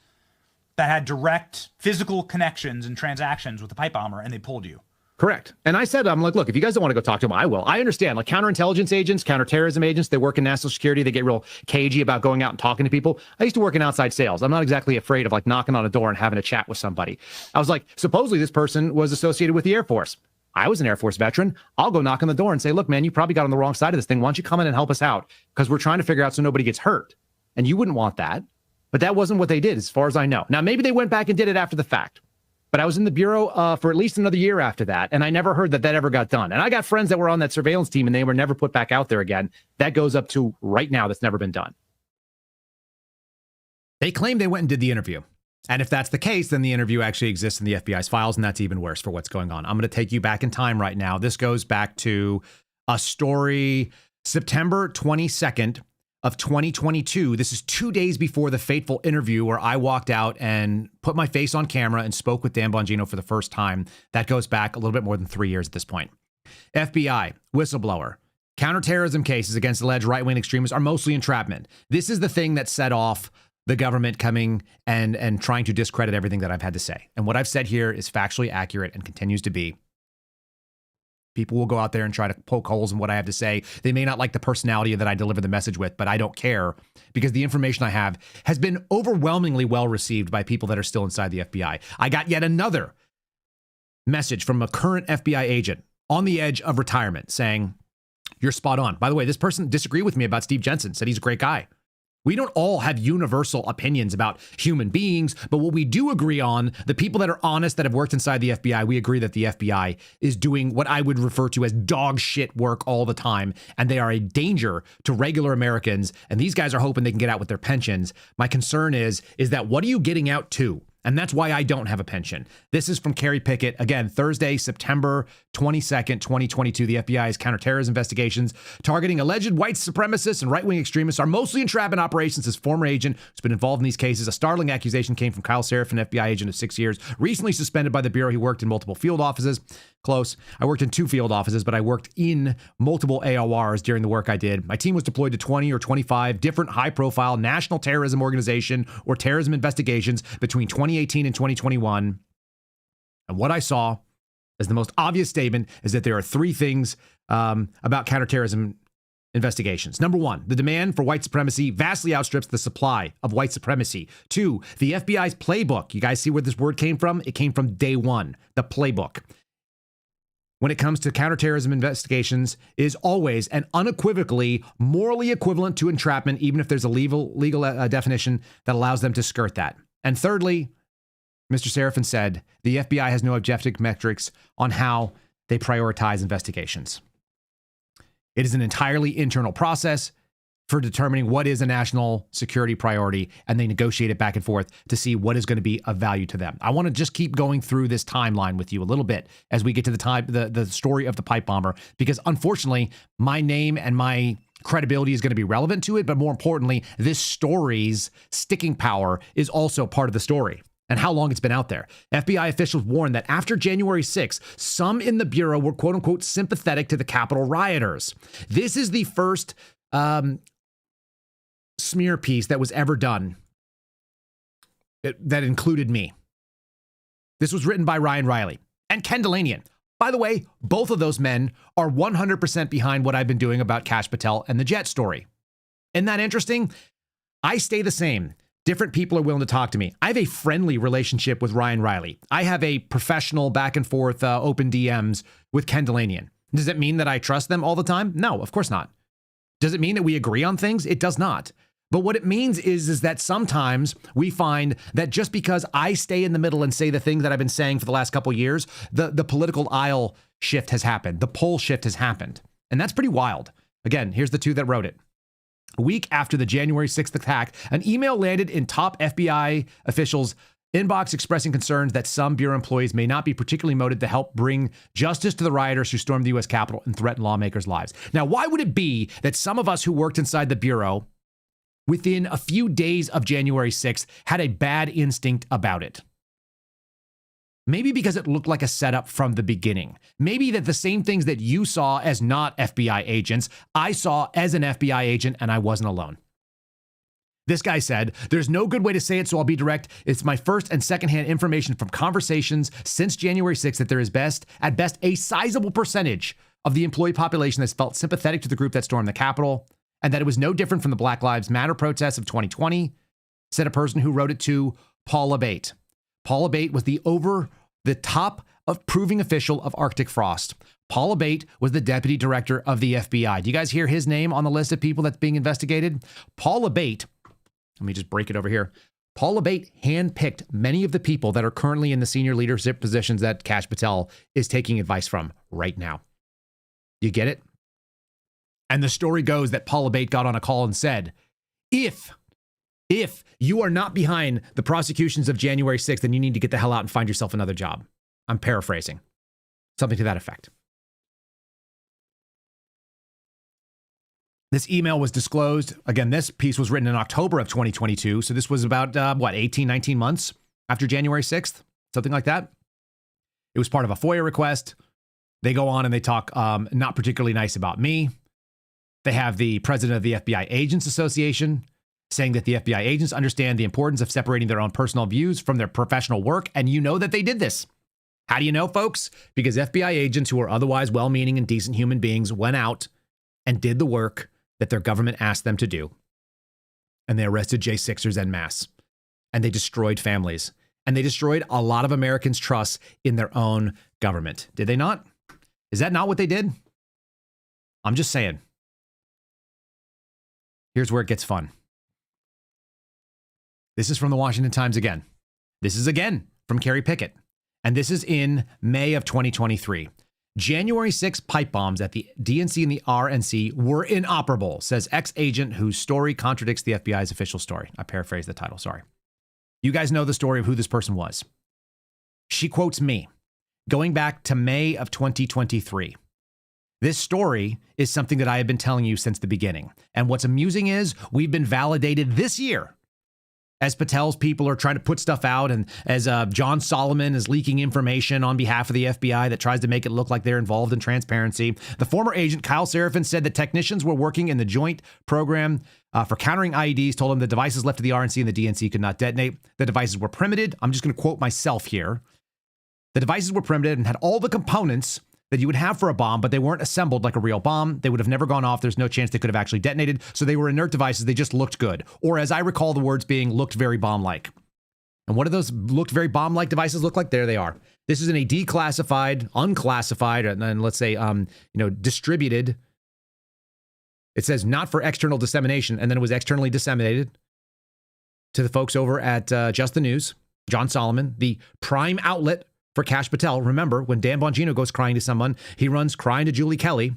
that had direct physical connections and transactions with the pipe bomber, and they pulled you. Correct. And I said, I'm like, look, if you guys don't want to go talk to them, I will. I understand, like counterintelligence agents, counterterrorism agents, they work in national security. They get real cagey about going out and talking to people. I used to work in outside sales. I'm not exactly afraid of like knocking on a door and having a chat with somebody. I was like, supposedly this person was associated with the Air Force. I was an Air Force veteran. I'll go knock on the door and say, look, man, you probably got on the wrong side of this thing. Why don't you come in and help us out? Because we're trying to figure out so nobody gets hurt. And you wouldn't want that. But that wasn't what they did, as far as I know. Now, maybe they went back and did it after the fact. But I was in the Bureau for at least another year after that, and I never heard that ever got done. And I got friends that were on that surveillance team, and they were never put back out there again. That goes up to right now. That's never been done. They claim they went and did the interview. And if that's the case, then the interview actually exists in the FBI's files, and that's even worse for what's going on. I'm going to take you back in time right now. This goes back to a story September 22nd of 2022. This is 2 days before the fateful interview where I walked out and put my face on camera and spoke with Dan Bongino for the first time. That goes back a little bit more than 3 years at this point. FBI, whistleblower, counterterrorism cases against alleged right-wing extremists are mostly entrapment. This is the thing that set off the government coming and trying to discredit everything that I've had to say. And what I've said here is factually accurate and continues to be. People will go out there and try to poke holes in what I have to say. They may not like the personality that I deliver the message with, but I don't care because the information I have has been overwhelmingly well received by people that are still inside the FBI. I got yet another message from a current FBI agent on the edge of retirement saying, you're spot on. By the way, this person disagreed with me about Steve Jensen, said he's a great guy. We don't all have universal opinions about human beings, but what we do agree on, the people that are honest that have worked inside the FBI, we agree that the FBI is doing what I would refer to as dog shit work all the time, and they are a danger to regular Americans, and these guys are hoping they can get out with their pensions. My concern is that what are you getting out to? And that's why I don't have a pension. This is from Kerry Pickett. Again, Thursday, September 22nd, 2022. The FBI's counterterrorism investigations targeting alleged white supremacists and right-wing extremists are mostly entrapment operations. His former agent who's been involved in these cases. A startling accusation came from Kyle Seraphin, an FBI agent of 6 years, recently suspended by the Bureau. He worked in multiple field offices. Close. I worked in 2 field offices, but I worked in multiple AORs during the work I did. My team was deployed to 20 or 25 different high-profile national terrorism organization or terrorism investigations between 2018 and 2021. And what I saw as the most obvious statement is that there are 3 things about counterterrorism investigations. Number 1, the demand for white supremacy vastly outstrips the supply of white supremacy. 2, the FBI's playbook. You guys see where this word came from? It came from day 1, the playbook. When it comes to counterterrorism investigations, is always and unequivocally morally equivalent to entrapment, even if there's a legal definition that allows them to skirt that. And thirdly, Mr. Seraphin said the FBI has no objective metrics on how they prioritize investigations. It is an entirely internal process for determining what is a national security priority, and they negotiate it back and forth to see what is going to be of value to them. I want to just keep going through this timeline with you a little bit as we get to the story of the pipe bomber, because unfortunately, my name and my credibility is going to be relevant to it, but more importantly, this story's sticking power is also part of the story and how long it's been out there. FBI officials warned that after January 6th, some in the Bureau were quote unquote sympathetic to the Capitol rioters. This is the first smear piece that was ever done that included me. This was written by Ryan Riley and Ken Delanian. By the way, both of those men are 100% behind what I've been doing about Kash Patel and the jet story. Isn't that interesting? I stay the same. Different people are willing to talk to me. I have a friendly relationship with Ryan Riley. I have a professional back and forth open DMs with Ken Delanian. Does it mean that I trust them all the time? No, of course not. Does it mean that we agree on things? It does not. But what it means is that sometimes we find that just because I stay in the middle and say the thing that I've been saying for the last couple of years, the political aisle shift has happened. The poll shift has happened. And that's pretty wild. Again, here's the two that wrote it. A week after the January 6th attack, an email landed in top FBI officials' inbox expressing concerns that some Bureau employees may not be particularly motivated to help bring justice to the rioters who stormed the U.S. Capitol and threatened lawmakers' lives. Now, why would it be that some of us who worked inside the Bureau within a few days of January 6th had a bad instinct about it? Maybe because it looked like a setup from the beginning. Maybe that the same things that you saw as not FBI agents, I saw as an FBI agent, and I wasn't alone. This guy said, there's no good way to say it, so I'll be direct. It's my first and secondhand information from conversations since January 6th that there is at best a sizable percentage of the employee population that's felt sympathetic to the group that stormed the Capitol, and that it was no different from the Black Lives Matter protests of 2020, said a person who wrote it to Paul Abate. Paul Abate was the over-the-top approving official of Arctic Frost. Paul Abate was the deputy director of the FBI. Do you guys hear his name on the list of people that's being investigated? Paul Abate, let me just break it over here. Paul Abate handpicked many of the people that are currently in the senior leadership positions that Kash Patel is taking advice from right now. You get it? And the story goes that Paul Abate got on a call and said, if you are not behind the prosecutions of January 6th, then you need to get the hell out and find yourself another job. I'm paraphrasing. Something to that effect. This email was disclosed. Again, this piece was written in October of 2022. So this was about, 18, 19 months after January 6th, something like that. It was part of a FOIA request. They go on and they talk not particularly nice about me. They have the president of the FBI Agents Association saying that the FBI agents understand the importance of separating their own personal views from their professional work. And you know that they did this. How do you know, folks? Because FBI agents who are otherwise well-meaning and decent human beings went out and did the work that their government asked them to do. And they arrested J6ers en masse. And they destroyed families. And they destroyed a lot of Americans' trust in their own government. Did they not? Is that not what they did? I'm just saying. Here's where it gets fun. This is from the Washington Times again. This is again from Kerry Pickett. And this is in May of 2023. January 6 pipe bombs at the DNC and the RNC were inoperable, says ex-agent whose story contradicts the FBI's official story. I paraphrased the title, sorry. You guys know the story of who this person was. She quotes me, going back to May of 2023. This story is something that I have been telling you since the beginning. And what's amusing is we've been validated this year as Patel's people are trying to put stuff out, and as John Solomon is leaking information on behalf of the FBI that tries to make it look like they're involved in transparency. The former agent Kyle Seraphin said that technicians were working in the joint program for countering IEDs, told him the devices left to the RNC and the DNC could not detonate. The devices were primitive. I'm just going to quote myself here. The devices were primitive and had all the components that you would have for a bomb, but they weren't assembled like a real bomb. They would have never gone off. There's no chance they could have actually detonated. So they were inert devices. They just looked good. Or as I recall the words being, looked very bomb-like. And what do those looked very bomb-like devices look like? There they are. This is in a declassified, unclassified, and then let's say, distributed. It says not for external dissemination. And then it was externally disseminated to the folks over at Just the News. John Solomon, the prime outlet for Kash Patel. Remember, when Dan Bongino goes crying to someone, he runs crying to Julie Kelly.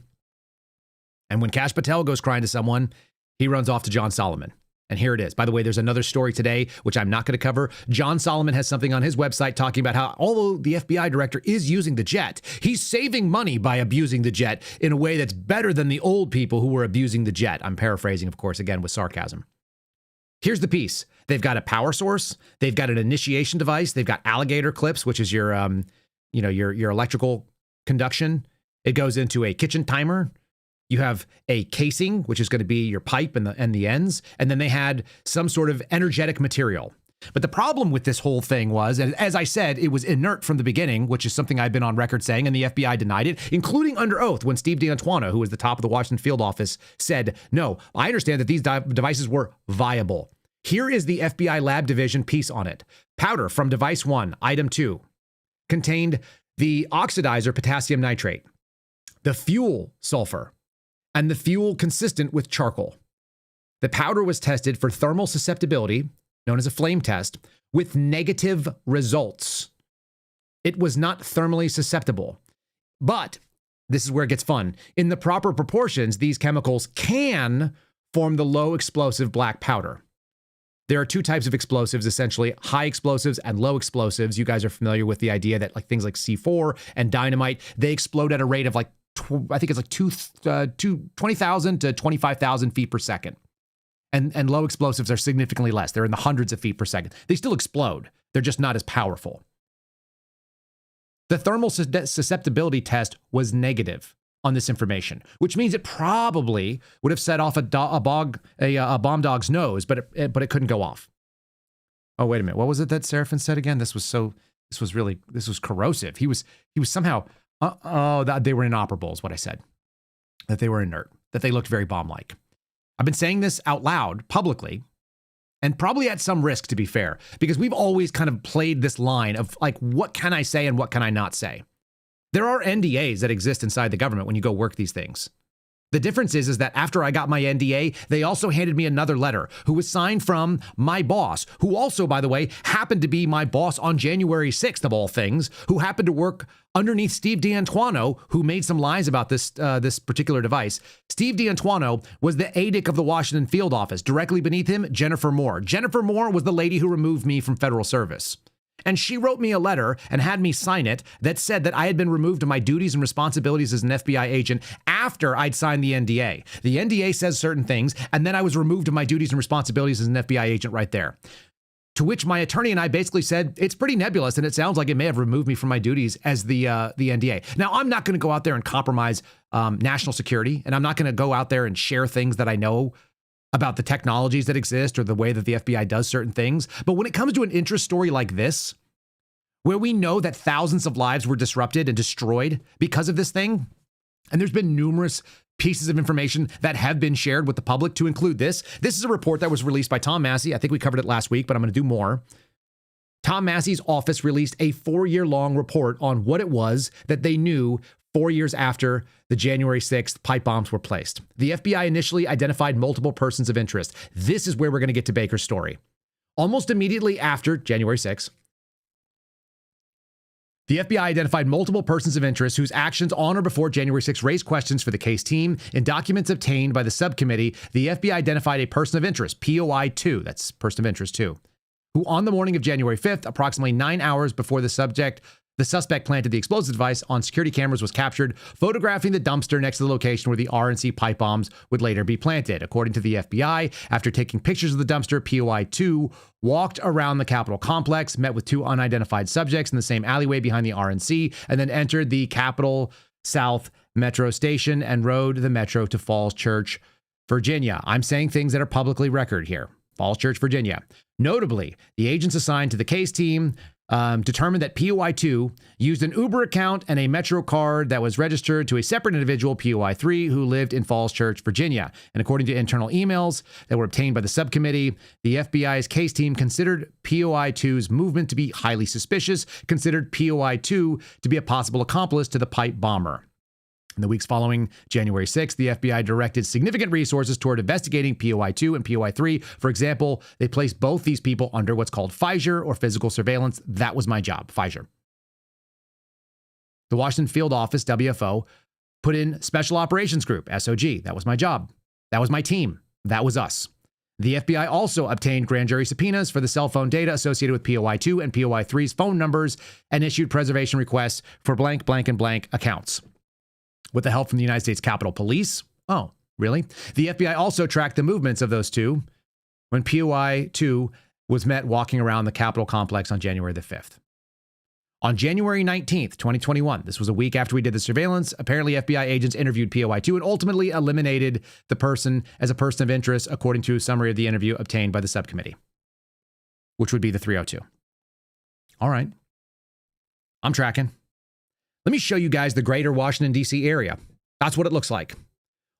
And when Kash Patel goes crying to someone, he runs off to John Solomon. And here it is. By the way, there's another story today, which I'm not going to cover. John Solomon has something on his website talking about how, although the FBI director is using the jet, he's saving money by abusing the jet in a way that's better than the old people who were abusing the jet. I'm paraphrasing, of course, again, with sarcasm. Here's the piece. They've got a power source. They've got an initiation device. They've got alligator clips, which is your electrical conduction. It goes into a kitchen timer. You have a casing, which is going to be your pipe and the ends. And then they had some sort of energetic material. But the problem with this whole thing was, and as I said, it was inert from the beginning, which is something I've been on record saying, and the FBI denied it, including under oath when Steve D'Antuono, who was the top of the Washington field office, said, no, I understand that these devices were viable. Here is the FBI lab division piece on it. Powder from device 1, item 2, contained the oxidizer potassium nitrate, the fuel sulfur, and the fuel consistent with charcoal. The powder was tested for thermal susceptibility, known as a flame test, with negative results. It was not thermally susceptible. But this is where it gets fun. In the proper proportions, these chemicals can form the low explosive black powder. There are two types of explosives, essentially, high explosives and low explosives. You guys are familiar with the idea that like things like C4 and dynamite, they explode at a rate of like, I think it's like 20,000 to 25,000 feet per second. And low explosives are significantly less. They're in the hundreds of feet per second. They still explode. They're just not as powerful. The thermal susceptibility test was negative on this information, which means it probably would have set off a bomb dog's nose, but it couldn't go off. Oh, wait a minute. What was it that Seraphin said again? This was corrosive. He was somehow, that they were inoperable is what I said. That they were inert, that they looked very bomb-like. I've been saying this out loud publicly, and probably at some risk, to be fair, because we've always kind of played this line of like, what can I say and what can I not say? There are NDAs that exist inside the government when you go work these things. The difference is that after I got my NDA, they also handed me another letter who was signed from my boss, who also, by the way, happened to be my boss on January 6th of all things, who happened to work underneath Steve D'Antuono, who made some lies about this particular device. Steve D'Antuono was the ADIC of the Washington field office. Directly beneath him, Jennifer Moore. Jennifer Moore was the lady who removed me from federal service. And she wrote me a letter and had me sign it that said that I had been removed of my duties and responsibilities as an FBI agent after I'd signed the NDA. The NDA says certain things, and then I was removed of my duties and responsibilities as an FBI agent right there. To which my attorney and I basically said, it's pretty nebulous, and it sounds like it may have removed me from my duties as the NDA. Now, I'm not going to go out there and compromise national security, and I'm not going to go out there and share things that I know about the technologies that exist or the way that the FBI does certain things. But when it comes to an interest story like this, where we know that thousands of lives were disrupted and destroyed because of this thing, and there's been numerous pieces of information that have been shared with the public to include this. This is a report that was released by Tom Massey. I think we covered it last week, but I'm going to do more. Tom Massey's office released a 4-year-long report on what it was that they knew 4 years after the January 6th pipe bombs were placed. The FBI initially identified multiple persons of interest. This is where we're going to get to Baker's story. Almost immediately after January 6th, the FBI identified multiple persons of interest whose actions on or before January 6th raised questions for the case team. In documents obtained by the subcommittee, the FBI identified a person of interest, POI 2, that's person of interest 2, who on the morning of January 5th, approximately 9 hours before the suspect planted the explosive device on security cameras, was captured photographing the dumpster next to the location where the RNC pipe bombs would later be planted. According to the FBI, after taking pictures of the dumpster, POI 2 walked around the Capitol complex, met with 2 unidentified subjects in the same alleyway behind the RNC, and then entered the Capitol South Metro station and rode the metro to Falls Church, Virginia. I'm saying things that are publicly record here. Falls Church, Virginia. Notably, the agents assigned to the case team determined that POI 2 used an Uber account and a Metro card that was registered to a separate individual, POI 3, who lived in Falls Church, Virginia. And according to internal emails that were obtained by the subcommittee, the FBI's case team considered POI 2's movement to be highly suspicious, considered POI 2 to be a possible accomplice to the pipe bomber. In the weeks following January 6th, the FBI directed significant resources toward investigating POI 2 and POI 3. For example, they placed both these people under what's called FISURE, or physical surveillance. That was my job, FISURE. The Washington Field Office, WFO, put in Special Operations Group, SOG. That was my job. That was my team. That was us. The FBI also obtained grand jury subpoenas for the cell phone data associated with POI 2 and POI 3's phone numbers and issued preservation requests for blank, blank, and blank accounts. With the help from the United States Capitol Police. Oh, really? The FBI also tracked the movements of those two when POI 2 was met walking around the Capitol complex on January the 5th. On January 19th, 2021, this was a week after we did the surveillance, apparently FBI agents interviewed POI 2 and ultimately eliminated the person as a person of interest, according to a summary of the interview obtained by the subcommittee, which would be the 302. All right. I'm tracking. Let me show you guys the greater Washington, D.C. area. That's what it looks like.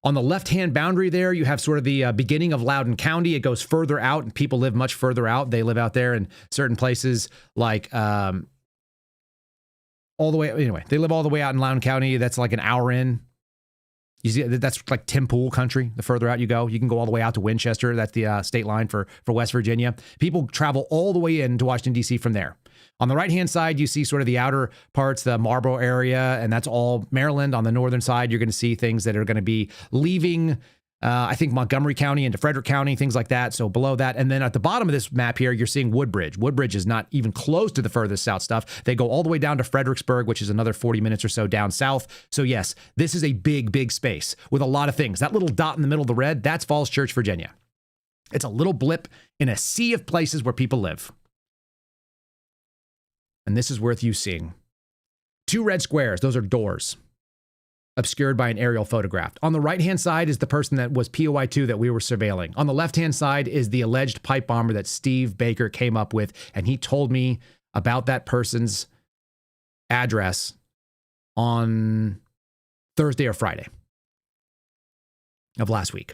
On the left-hand boundary there, you have sort of the beginning of Loudoun County. It goes further out, and people live much further out. They live out there in certain places like all the way, anyway, they live all the way out in Loudoun County. That's like an hour in. You see, that's like Tim Pool country. The further out you go, you can go all the way out to Winchester. That's the state line for West Virginia. People travel all the way into Washington, D.C. from there. On the right-hand side, you see sort of the outer parts, the Marlboro area, and that's all Maryland. On the northern side, you're going to see things that are going to be leaving, I think, Montgomery County into Frederick County, things like that. So below that. And then at the bottom of this map here, you're seeing Woodbridge. Woodbridge is not even close to the furthest south stuff. They go all the way down to Fredericksburg, which is another 40 minutes or so down south. So yes, this is a big, big space with a lot of things. That little dot in the middle of the red, that's Falls Church, Virginia. It's a little blip in a sea of places where people live. And this is worth you seeing. 2 red squares, those are doors, obscured by an aerial photograph. On the right-hand side is the person that was POI2 that we were surveilling. On the left-hand side is the alleged pipe bomber that Steve Baker came up with, and he told me about that person's address on Thursday or Friday of last week.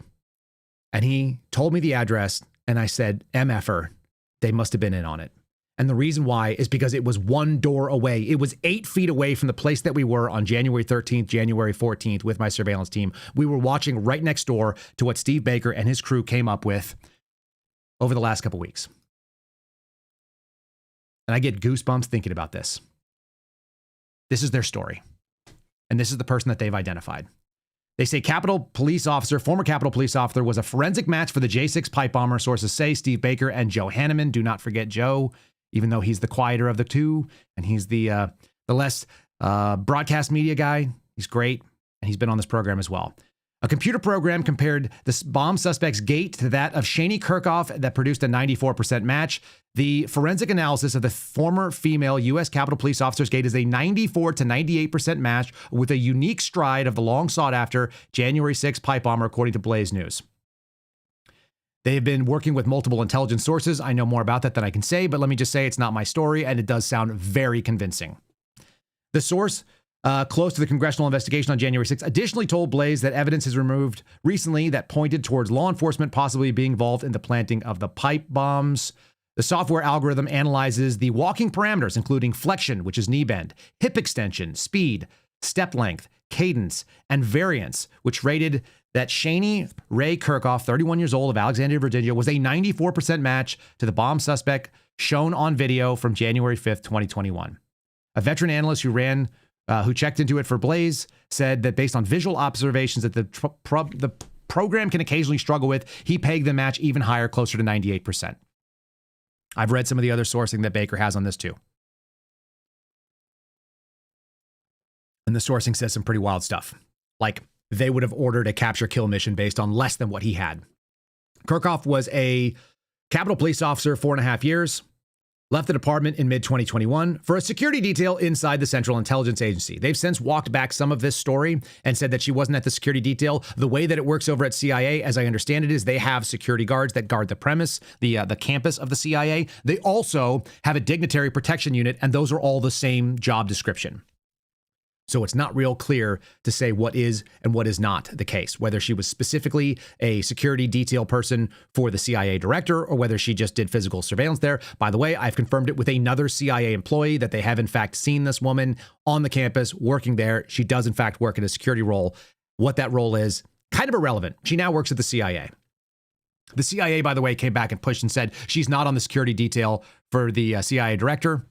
And he told me the address, and I said, MFer, they must have been in on it. And the reason why is because it was 1 door away. It was 8 feet away from the place that we were on January 13th, January 14th with my surveillance team. We were watching right next door to what Steve Baker and his crew came up with over the last couple weeks. And I get goosebumps thinking about this. This is their story. And this is the person that they've identified. They say former Capitol Police officer was a forensic match for the J6 pipe bomber. Sources say Steve Baker and Joe Hanneman. Do not forget Joe, even though he's the quieter of the two, and he's the less broadcast media guy. He's great, and he's been on this program as well. A computer program compared the bomb suspect's gait to that of Shani Kirkhoff that produced a 94% match. The forensic analysis of the former female U.S. Capitol Police officer's gait is a 94 to 98% match with a unique stride of the long sought after January 6 pipe bomber, according to Blaze News. They have been working with multiple intelligence sources. I know more about that than I can say, but let me just say it's not my story, and it does sound very convincing. The source close to the congressional investigation on January 6th additionally told Blaze that evidence has removed recently that pointed towards law enforcement possibly being involved in the planting of the pipe bombs. The software algorithm analyzes the walking parameters, including flexion, which is knee bend, hip extension, speed, step length, cadence, and variance, which rated that Shani Ray Kirkhoff, 31 years old, of Alexandria, Virginia, was a 94% match to the bomb suspect shown on video from January 5th, 2021. A veteran analyst who checked into it for Blaze said that based on visual observations that the program can occasionally struggle with, he pegged the match even higher, closer to 98%. I've read some of the other sourcing that Baker has on this too. And the sourcing says some pretty wild stuff. Like, they would have ordered a capture-kill mission based on less than what he had. Kirkhoff was a Capitol Police officer 4.5 years, left the department in mid-2021 for a security detail inside the Central Intelligence Agency. They've since walked back some of this story and said that she wasn't at the security detail. The way that it works over at CIA, as I understand it, is they have security guards that guard the premise, the campus of the CIA. They also have a dignitary protection unit, and those are all the same job description. So it's not real clear to say what is and what is not the case, whether she was specifically a security detail person for the CIA director or whether she just did physical surveillance there. By the way, I've confirmed it with another CIA employee that they have in fact seen this woman on the campus working there. She does in fact work in a security role. What that role is, kind of irrelevant. She now works at the CIA. The CIA, by the way, came back and pushed and said she's not on the security detail for the CIA director.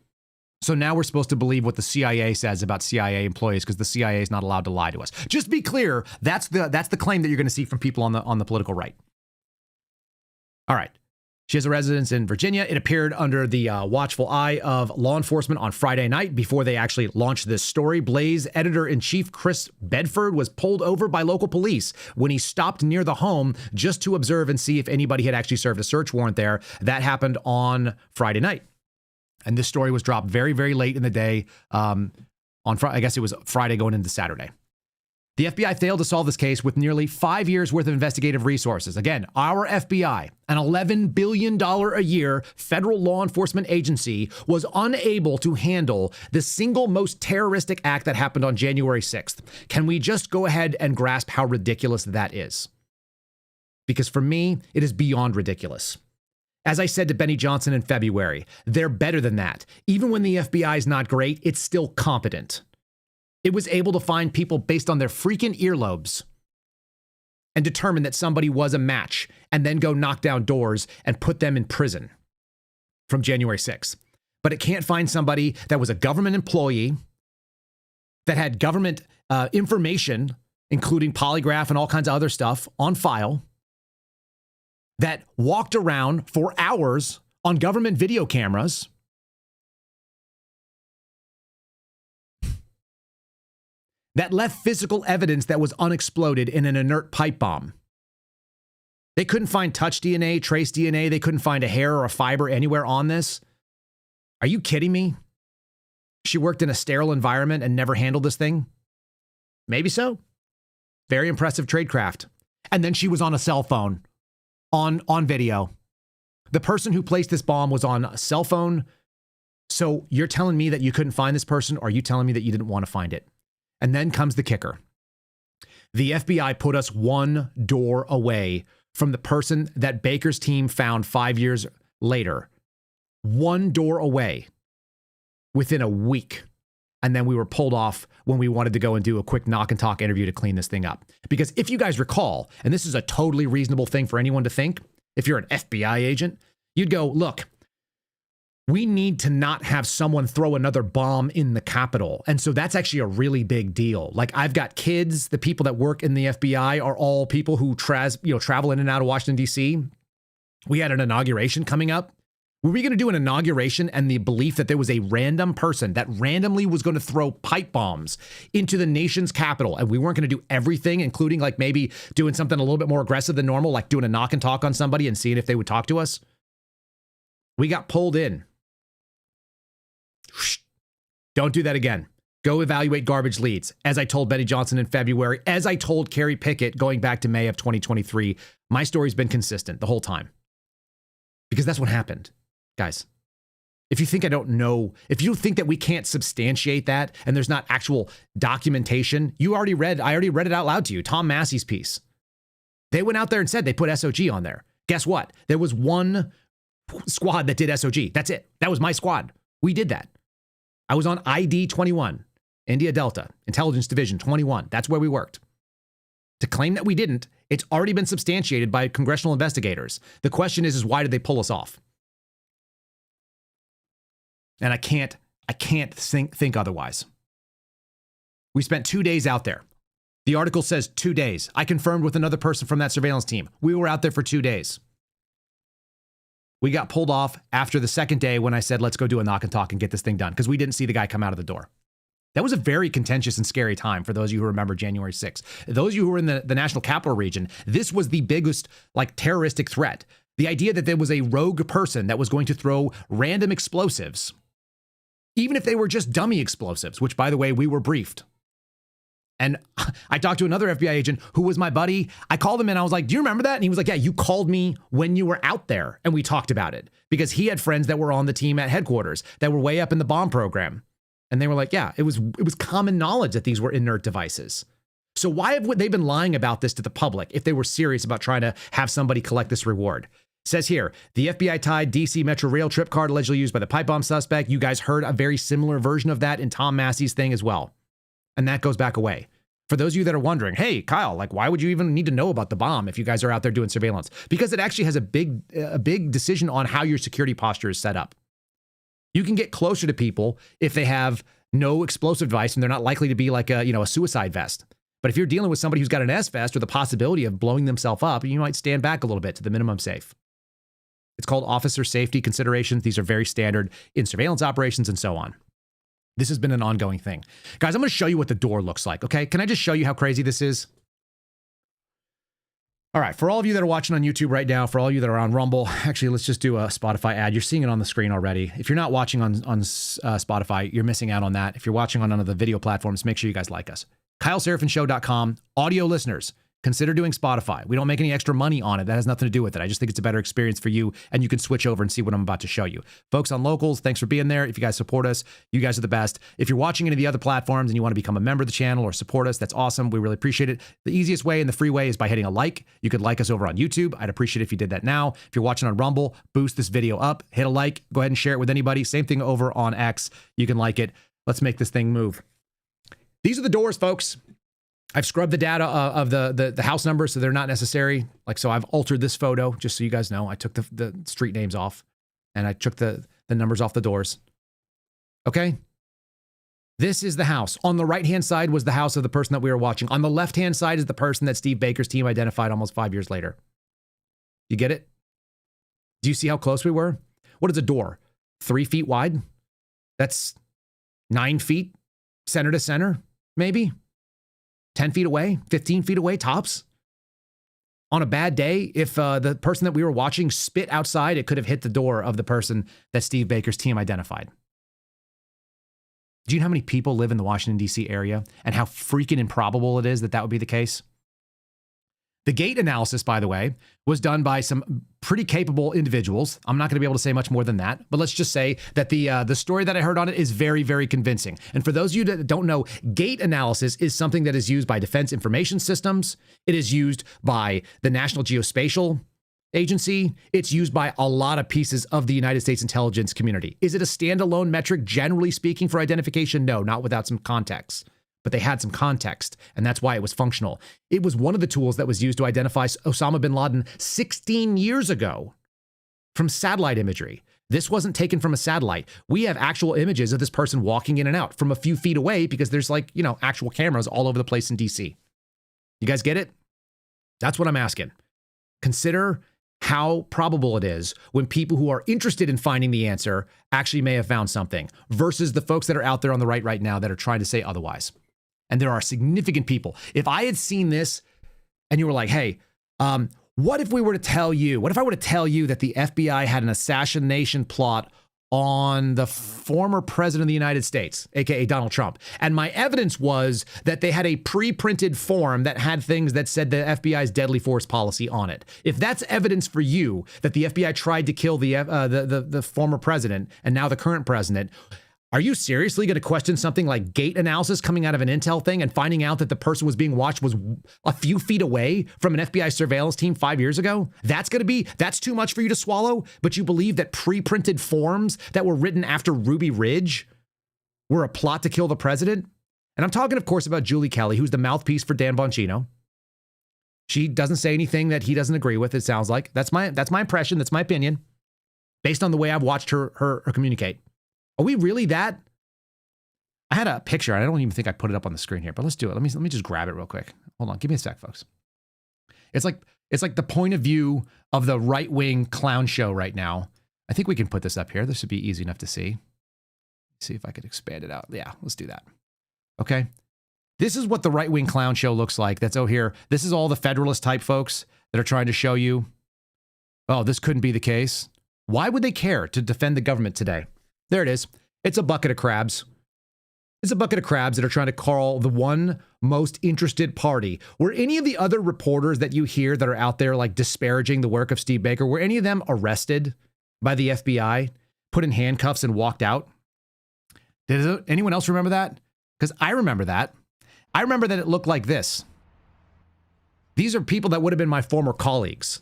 So now we're supposed to believe what the CIA says about CIA employees because the CIA is not allowed to lie to us. Just to be clear, that's the claim that you're going to see from people on the political right. All right. She has a residence in Virginia. It appeared under the watchful eye of law enforcement on Friday night before they actually launched this story. Blaze editor-in-chief Chris Bedford was pulled over by local police when he stopped near the home just to observe and see if anybody had actually served a search warrant there. That happened on Friday night. And this story was dropped very, very late in the day on Friday. I guess it was Friday going into Saturday. The FBI failed to solve this case with nearly 5 years worth of investigative resources. Again, our FBI, an $11 billion a year federal law enforcement agency, was unable to handle the single most terroristic act that happened on January 6th. Can we just go ahead and grasp how ridiculous that is? Because for me, it is beyond ridiculous. As I said to Benny Johnson in February, they're better than that. Even when the FBI is not great, it's still competent. It was able to find people based on their freaking earlobes and determine that somebody was a match and then go knock down doors and put them in prison from January 6th. But it can't find somebody that was a government employee, that had government information, including polygraph and all kinds of other stuff on file, that walked around for hours on government video cameras, that left physical evidence that was unexploded in an inert pipe bomb. They couldn't find touch DNA, trace DNA. They couldn't find a hair or a fiber anywhere on this. Are you kidding me? She worked in a sterile environment and never handled this thing? Maybe so. Very impressive tradecraft. And then she was on a cell phone on video. The person who placed this bomb was on a cell phone. So you're telling me that you couldn't find this person, or are you telling me that you didn't want to find it? And then comes the kicker. The FBI put us one door away from the person that Baker's team found 5 years later. One door away within a week. And then we were pulled off when we wanted to go and do a quick knock and talk interview to clean this thing up. Because if you guys recall, and this is a totally reasonable thing for anyone to think, if you're an FBI agent, you'd go, look, we need to not have someone throw another bomb in the Capitol. And so that's actually a really big deal. Like, I've got kids, the people that work in the FBI are all people who travel in and out of Washington, D.C. We had an inauguration coming up. Were we going to do an inauguration and the belief that there was a random person that randomly was going to throw pipe bombs into the nation's capital, and we weren't going to do everything, including like maybe doing something a little bit more aggressive than normal, like doing a knock and talk on somebody and seeing if they would talk to us? We got pulled in. Don't do that again. Go evaluate garbage leads. As I told Betty Johnson in February, as I told Carrie Pickett going back to May of 2023, my story's been consistent the whole time. Because that's what happened. Guys, if you think I don't know, if you think that we can't substantiate that and there's not actual documentation, I already read it out loud to you, Tom Massey's piece. They went out there and said they put SOG on there. Guess what? There was one squad that did SOG. That's it. That was my squad. We did that. I was on ID 21, India Delta, Intelligence Division 21. That's where we worked. To claim that we didn't, it's already been substantiated by congressional investigators. The question is why did they pull us off? And I can't think otherwise. We spent 2 days out there. The article says 2 days. I confirmed with another person from that surveillance team. We were out there for 2 days. We got pulled off after the second day when I said, let's go do a knock and talk and get this thing done, because we didn't see the guy come out of the door. That was a very contentious and scary time for those of you who remember January 6th. Those of you who were in the National Capital Region, this was the biggest terroristic threat. The idea that there was a rogue person that was going to throw random explosives, even if they were just dummy explosives, which, by the way, we were briefed. And I talked to another FBI agent who was my buddy. I called him and I was like, do you remember that? And he was like, yeah, you called me when you were out there. And we talked about it because he had friends that were on the team at headquarters that were way up in the bomb program. And they were like, yeah, it was common knowledge that these were inert devices. So why have they been lying about this to the public if they were serious about trying to have somebody collect this reward? Says here, the FBI tied DC Metro Rail trip card allegedly used by the pipe bomb suspect. You guys heard a very similar version of that in Tom Massey's thing as well. And that goes back away. For those of you that are wondering, hey, Kyle, why would you even need to know about the bomb if you guys are out there doing surveillance? Because it actually has a big decision on how your security posture is set up. You can get closer to people if they have no explosive device and they're not likely to be like a suicide vest. But if you're dealing with somebody who's got an S vest or the possibility of blowing themselves up, you might stand back a little bit to the minimum safe. It's called officer safety considerations. These are very standard in surveillance operations and so on. This has been an ongoing thing. Guys, I'm going to show you what the door looks like, okay? Can I just show you how crazy this is? All right, for all of you that are watching on YouTube right now, for all of you that are on Rumble, actually, let's just do a Spotify ad. You're seeing it on the screen already. If you're not watching on Spotify, you're missing out on that. If you're watching on one of the video platforms, make sure you guys like us. KyleSerafinshow.com. Audio listeners, consider doing Spotify. We don't make any extra money on it. That has nothing to do with it. I just think it's a better experience for you, and you can switch over and see what I'm about to show you. Folks on Locals, thanks for being there. If you guys support us, you guys are the best. If you're watching any of the other platforms and you want to become a member of the channel or support us, that's awesome. We really appreciate it. The easiest way and the free way is by hitting a like. You could like us over on YouTube. I'd appreciate it if you did that now. If you're watching on Rumble, boost this video up, hit a like, go ahead and share it with anybody. Same thing over on X. You can like it. Let's make this thing move. These are the doors, folks. I've scrubbed the data of the house numbers, so they're not necessary. Like, so I've altered this photo, just so you guys know. I took the street names off, and I took the numbers off the doors. Okay? This is the house. On the right-hand side was the house of the person that we were watching. On the left-hand side is the person that Steve Baker's team identified almost 5 years later. You get it? Do you see how close we were? What is a door? 3 feet wide? That's 9 feet, center to center, maybe? 10 feet away, 15 feet away, tops. On a bad day, if the person that we were watching spit outside, it could have hit the door of the person that Steve Baker's team identified. Do you know how many people live in the Washington, D.C. area and how freaking improbable it is that that would be the case? The gate analysis, by the way, was done by some pretty capable individuals. I'm not going to be able to say much more than that, but let's just say that the story that I heard on it is very, very convincing. And for those of you that don't know, gate analysis is something that is used by Defense Information Systems. It is used by the National Geospatial Agency. It's used by a lot of pieces of the United States intelligence community. Is it a standalone metric, generally speaking, for identification? No, not without some context. But they had some context, and that's why it was functional. It was one of the tools that was used to identify Osama bin Laden 16 years ago from satellite imagery. This wasn't taken from a satellite. We have actual images of this person walking in and out from a few feet away because there's actual cameras all over the place in DC. You guys get it? That's what I'm asking. Consider how probable it is when people who are interested in finding the answer actually may have found something versus the folks that are out there on the right now that are trying to say otherwise. And there are significant people. If I had seen this and you were like, hey, what if I were to tell you that the FBI had an assassination plot on the former president of the United States, aka Donald Trump, and my evidence was that they had a pre-printed form that had things that said the FBI's deadly force policy on it. If that's evidence for you that the FBI tried to kill the former president and now the current president, are you seriously going to question something like gate analysis coming out of an intel thing and finding out that the person was being watched was a few feet away from an FBI surveillance team 5 years ago? That's too much for you to swallow, but you believe that pre-printed forms that were written after Ruby Ridge were a plot to kill the president? And I'm talking, of course, about Julie Kelly, who's the mouthpiece for Dan Bongino. She doesn't say anything that he doesn't agree with, it sounds like. That's my impression, that's my opinion, based on the way I've watched her communicate. Are we really that? I had a picture. I don't even think I put it up on the screen here, but let's do it. Let me just grab it real quick. Hold on. Give me a sec, folks. It's like the point of view of the right-wing clown show right now. I think we can put this up here. This should be easy enough to see. See if I could expand it out. Yeah, let's do that. Okay. This is what the right-wing clown show looks like. That's here. This is all the Federalist type folks that are trying to show you, oh, this couldn't be the case. Why would they care to defend the government today? There it is. It's a bucket of crabs. It's a bucket of crabs that are trying to call the one most interested party. Were any of the other reporters that you hear that are out there like disparaging the work of Steve Baker, were any of them arrested by the FBI, put in handcuffs and walked out? Did anyone else remember that? Because I remember that. I remember that it looked like this. These are people that would have been my former colleagues.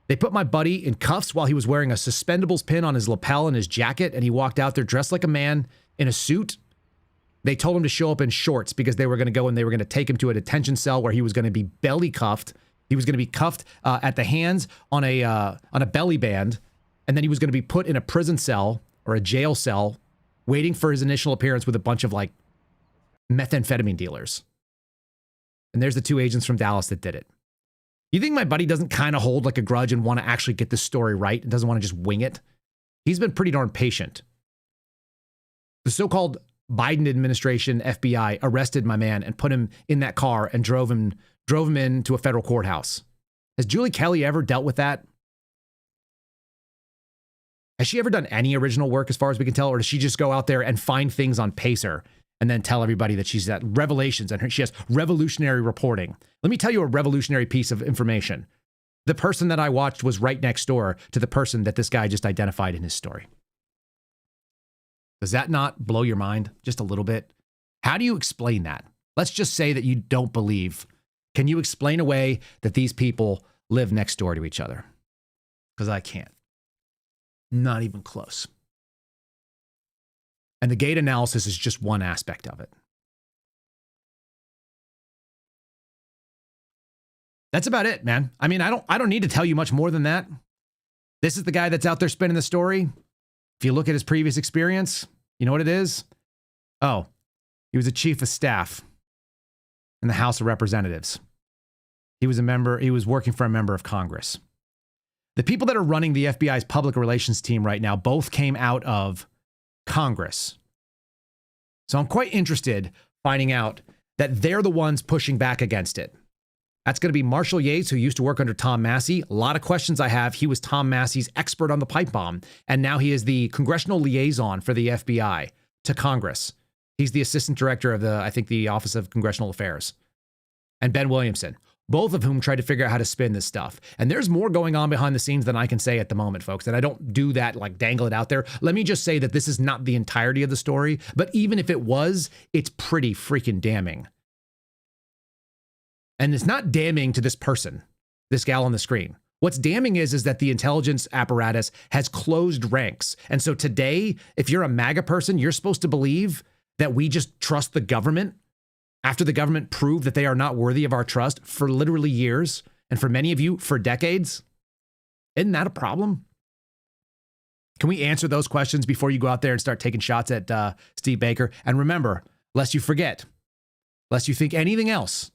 They put my buddy in cuffs while he was wearing a suspendables pin on his lapel in his jacket, and he walked out there dressed like a man in a suit. They told him to show up in shorts because they were going to go and they were going to take him to a detention cell where he was going to be belly cuffed. He was going to be cuffed at the hands on a belly band, and then he was going to be put in a prison cell or a jail cell waiting for his initial appearance with a bunch of like methamphetamine dealers. And there's the two agents from Dallas that did it. You think my buddy doesn't kind of hold like a grudge and want to actually get this story right and doesn't want to just wing it? He's been pretty darn patient. The so-called Biden administration FBI arrested my man and put him in that car and drove him into a federal courthouse. Has Julie Kelly ever dealt with that? Has she ever done any original work as far as we can tell, or does she just go out there and find things on Pacer and then tell everybody that she's at revelations and she has revolutionary reporting? Let me tell you a revolutionary piece of information. The person that I watched was right next door to the person that this guy just identified in his story. Does that not blow your mind just a little bit? How do you explain that? Let's just say that you don't believe. Can you explain away that these people live next door to each other? Because I can't. Not even close. And the gate analysis is just one aspect of it. That's about it, man. I mean, I don't need to tell you much more than that. This is the guy that's out there spinning the story. If you look at his previous experience, you know what it is? Oh, he was a chief of staff in the House of Representatives. He was working for a member of Congress. The people that are running the FBI's public relations team right now both came out of Congress. So I'm quite interested finding out that they're the ones pushing back against it. That's going to be Marshall Yates, who used to work under Tom Massey. A lot of questions I have. He was Tom Massey's expert on the pipe bomb, and now he is the congressional liaison for the FBI to Congress. He's the assistant director of the Office of Congressional Affairs. And Ben Williamson, both of whom tried to figure out how to spin this stuff. And there's more going on behind the scenes than I can say at the moment, folks. And I don't do that, like dangle it out there. Let me just say that this is not the entirety of the story, but even if it was, it's pretty freaking damning. And it's not damning to this person, this gal on the screen. What's damning is that the intelligence apparatus has closed ranks. And so today, if you're a MAGA person, you're supposed to believe that we just trust the government after the government proved that they are not worthy of our trust for literally years, and for many of you, for decades. Isn't that a problem? Can we answer those questions before you go out there and start taking shots at Steve Baker? And remember, lest you forget, lest you think anything else,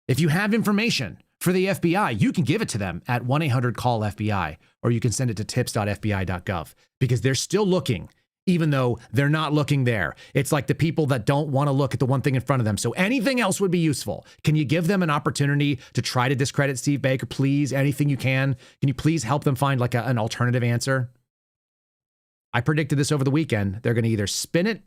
if you have information for the FBI, you can give it to them at 1-800-CALL-FBI, or you can send it to tips.fbi.gov, because they're still looking, even though they're not looking there. It's like the people that don't want to look at the one thing in front of them. So anything else would be useful. Can you give them an opportunity to try to discredit Steve Baker? Please, anything you can. Can you please help them find like an alternative answer? I predicted this over the weekend. They're going to either spin it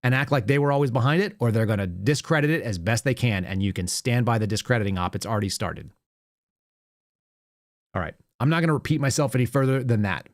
and act like they were always behind it, or they're going to discredit it as best they can. And you can stand by the discrediting op. It's already started. All right. I'm not going to repeat myself any further than that.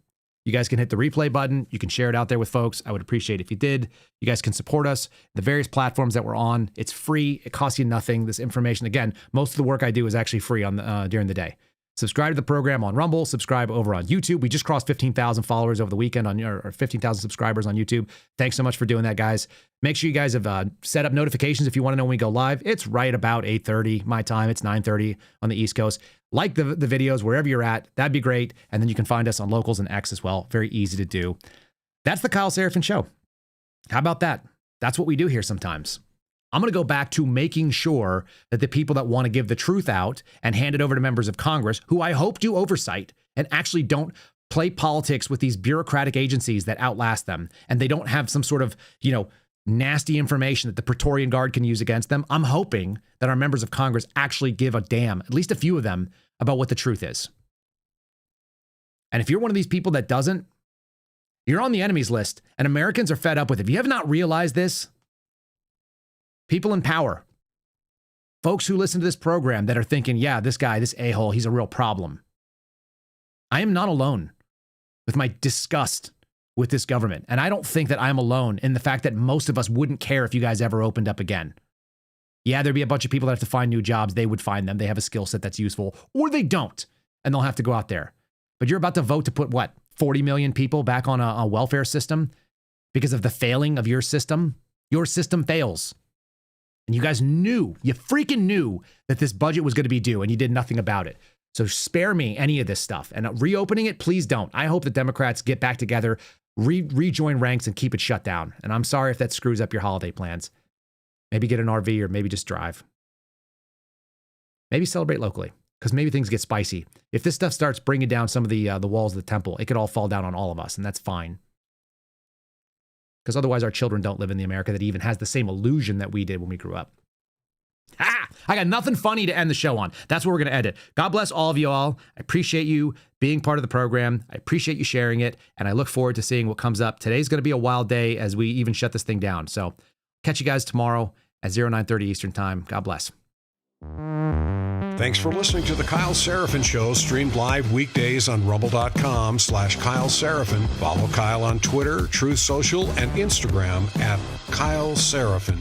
You guys can hit the replay button. You can share it out there with folks. I would appreciate it if you did. You guys can support us. The various platforms that we're on. It's free. It costs you nothing. This information, again, most of the work I do is actually free on during the day. Subscribe to the program on Rumble. Subscribe over on YouTube. We just crossed 15,000 followers over the weekend or 15,000 subscribers on YouTube. Thanks so much for doing that, guys. Make sure you guys have set up notifications if you want to know when we go live. It's right about 8:30 my time. It's 9:30 on the East Coast. Like the videos wherever you're at. That'd be great. And then you can find us on Locals and X as well. Very easy to do. That's the Kyle Seraphin Show. How about that? That's what we do here sometimes. I'm going to go back to making sure that the people that want to give the truth out and hand it over to members of Congress, who I hope do oversight and actually don't play politics with these bureaucratic agencies that outlast them, and they don't have some sort of, nasty information that the Praetorian Guard can use against them. I'm hoping that our members of Congress actually give a damn, at least a few of them, about what the truth is. And if you're one of these people that doesn't, you're on the enemies list, and Americans are fed up with it. If you have not realized this, people in power, folks who listen to this program that are thinking, yeah, this guy, this a-hole, he's a real problem. I am not alone with my disgust with this government. And I don't think that I'm alone in the fact that most of us wouldn't care if you guys ever opened up again. Yeah, there'd be a bunch of people that have to find new jobs. They would find them. They have a skill set that's useful, or they don't, and they'll have to go out there. But you're about to vote to put, 40 million people back on a welfare system because of the failing of your system? Your system fails. And you guys you freaking knew that this budget was going to be due, and you did nothing about it. So spare me any of this stuff. And reopening it, please don't. I hope the Democrats get back together, rejoin ranks, and keep it shut down. And I'm sorry if that screws up your holiday plans. Maybe get an RV, or maybe just drive. Maybe celebrate locally, because maybe things get spicy. If this stuff starts bringing down some of the walls of the temple, it could all fall down on all of us, and that's fine. Because otherwise our children don't live in the America that even has the same illusion that we did when we grew up. I got nothing funny to end the show on. That's where we're going to end it. God bless all of you all. I appreciate you being part of the program. I appreciate you sharing it. And I look forward to seeing what comes up. Today's going to be a wild day as we even shut this thing down. So catch you guys tomorrow at 09:30 Eastern Time. God bless. Thanks for listening to The Kyle Seraphin Show, streamed live weekdays on rumble.com/Kyle Seraphin. Follow Kyle on Twitter, Truth Social, and Instagram at Kyle Seraphin.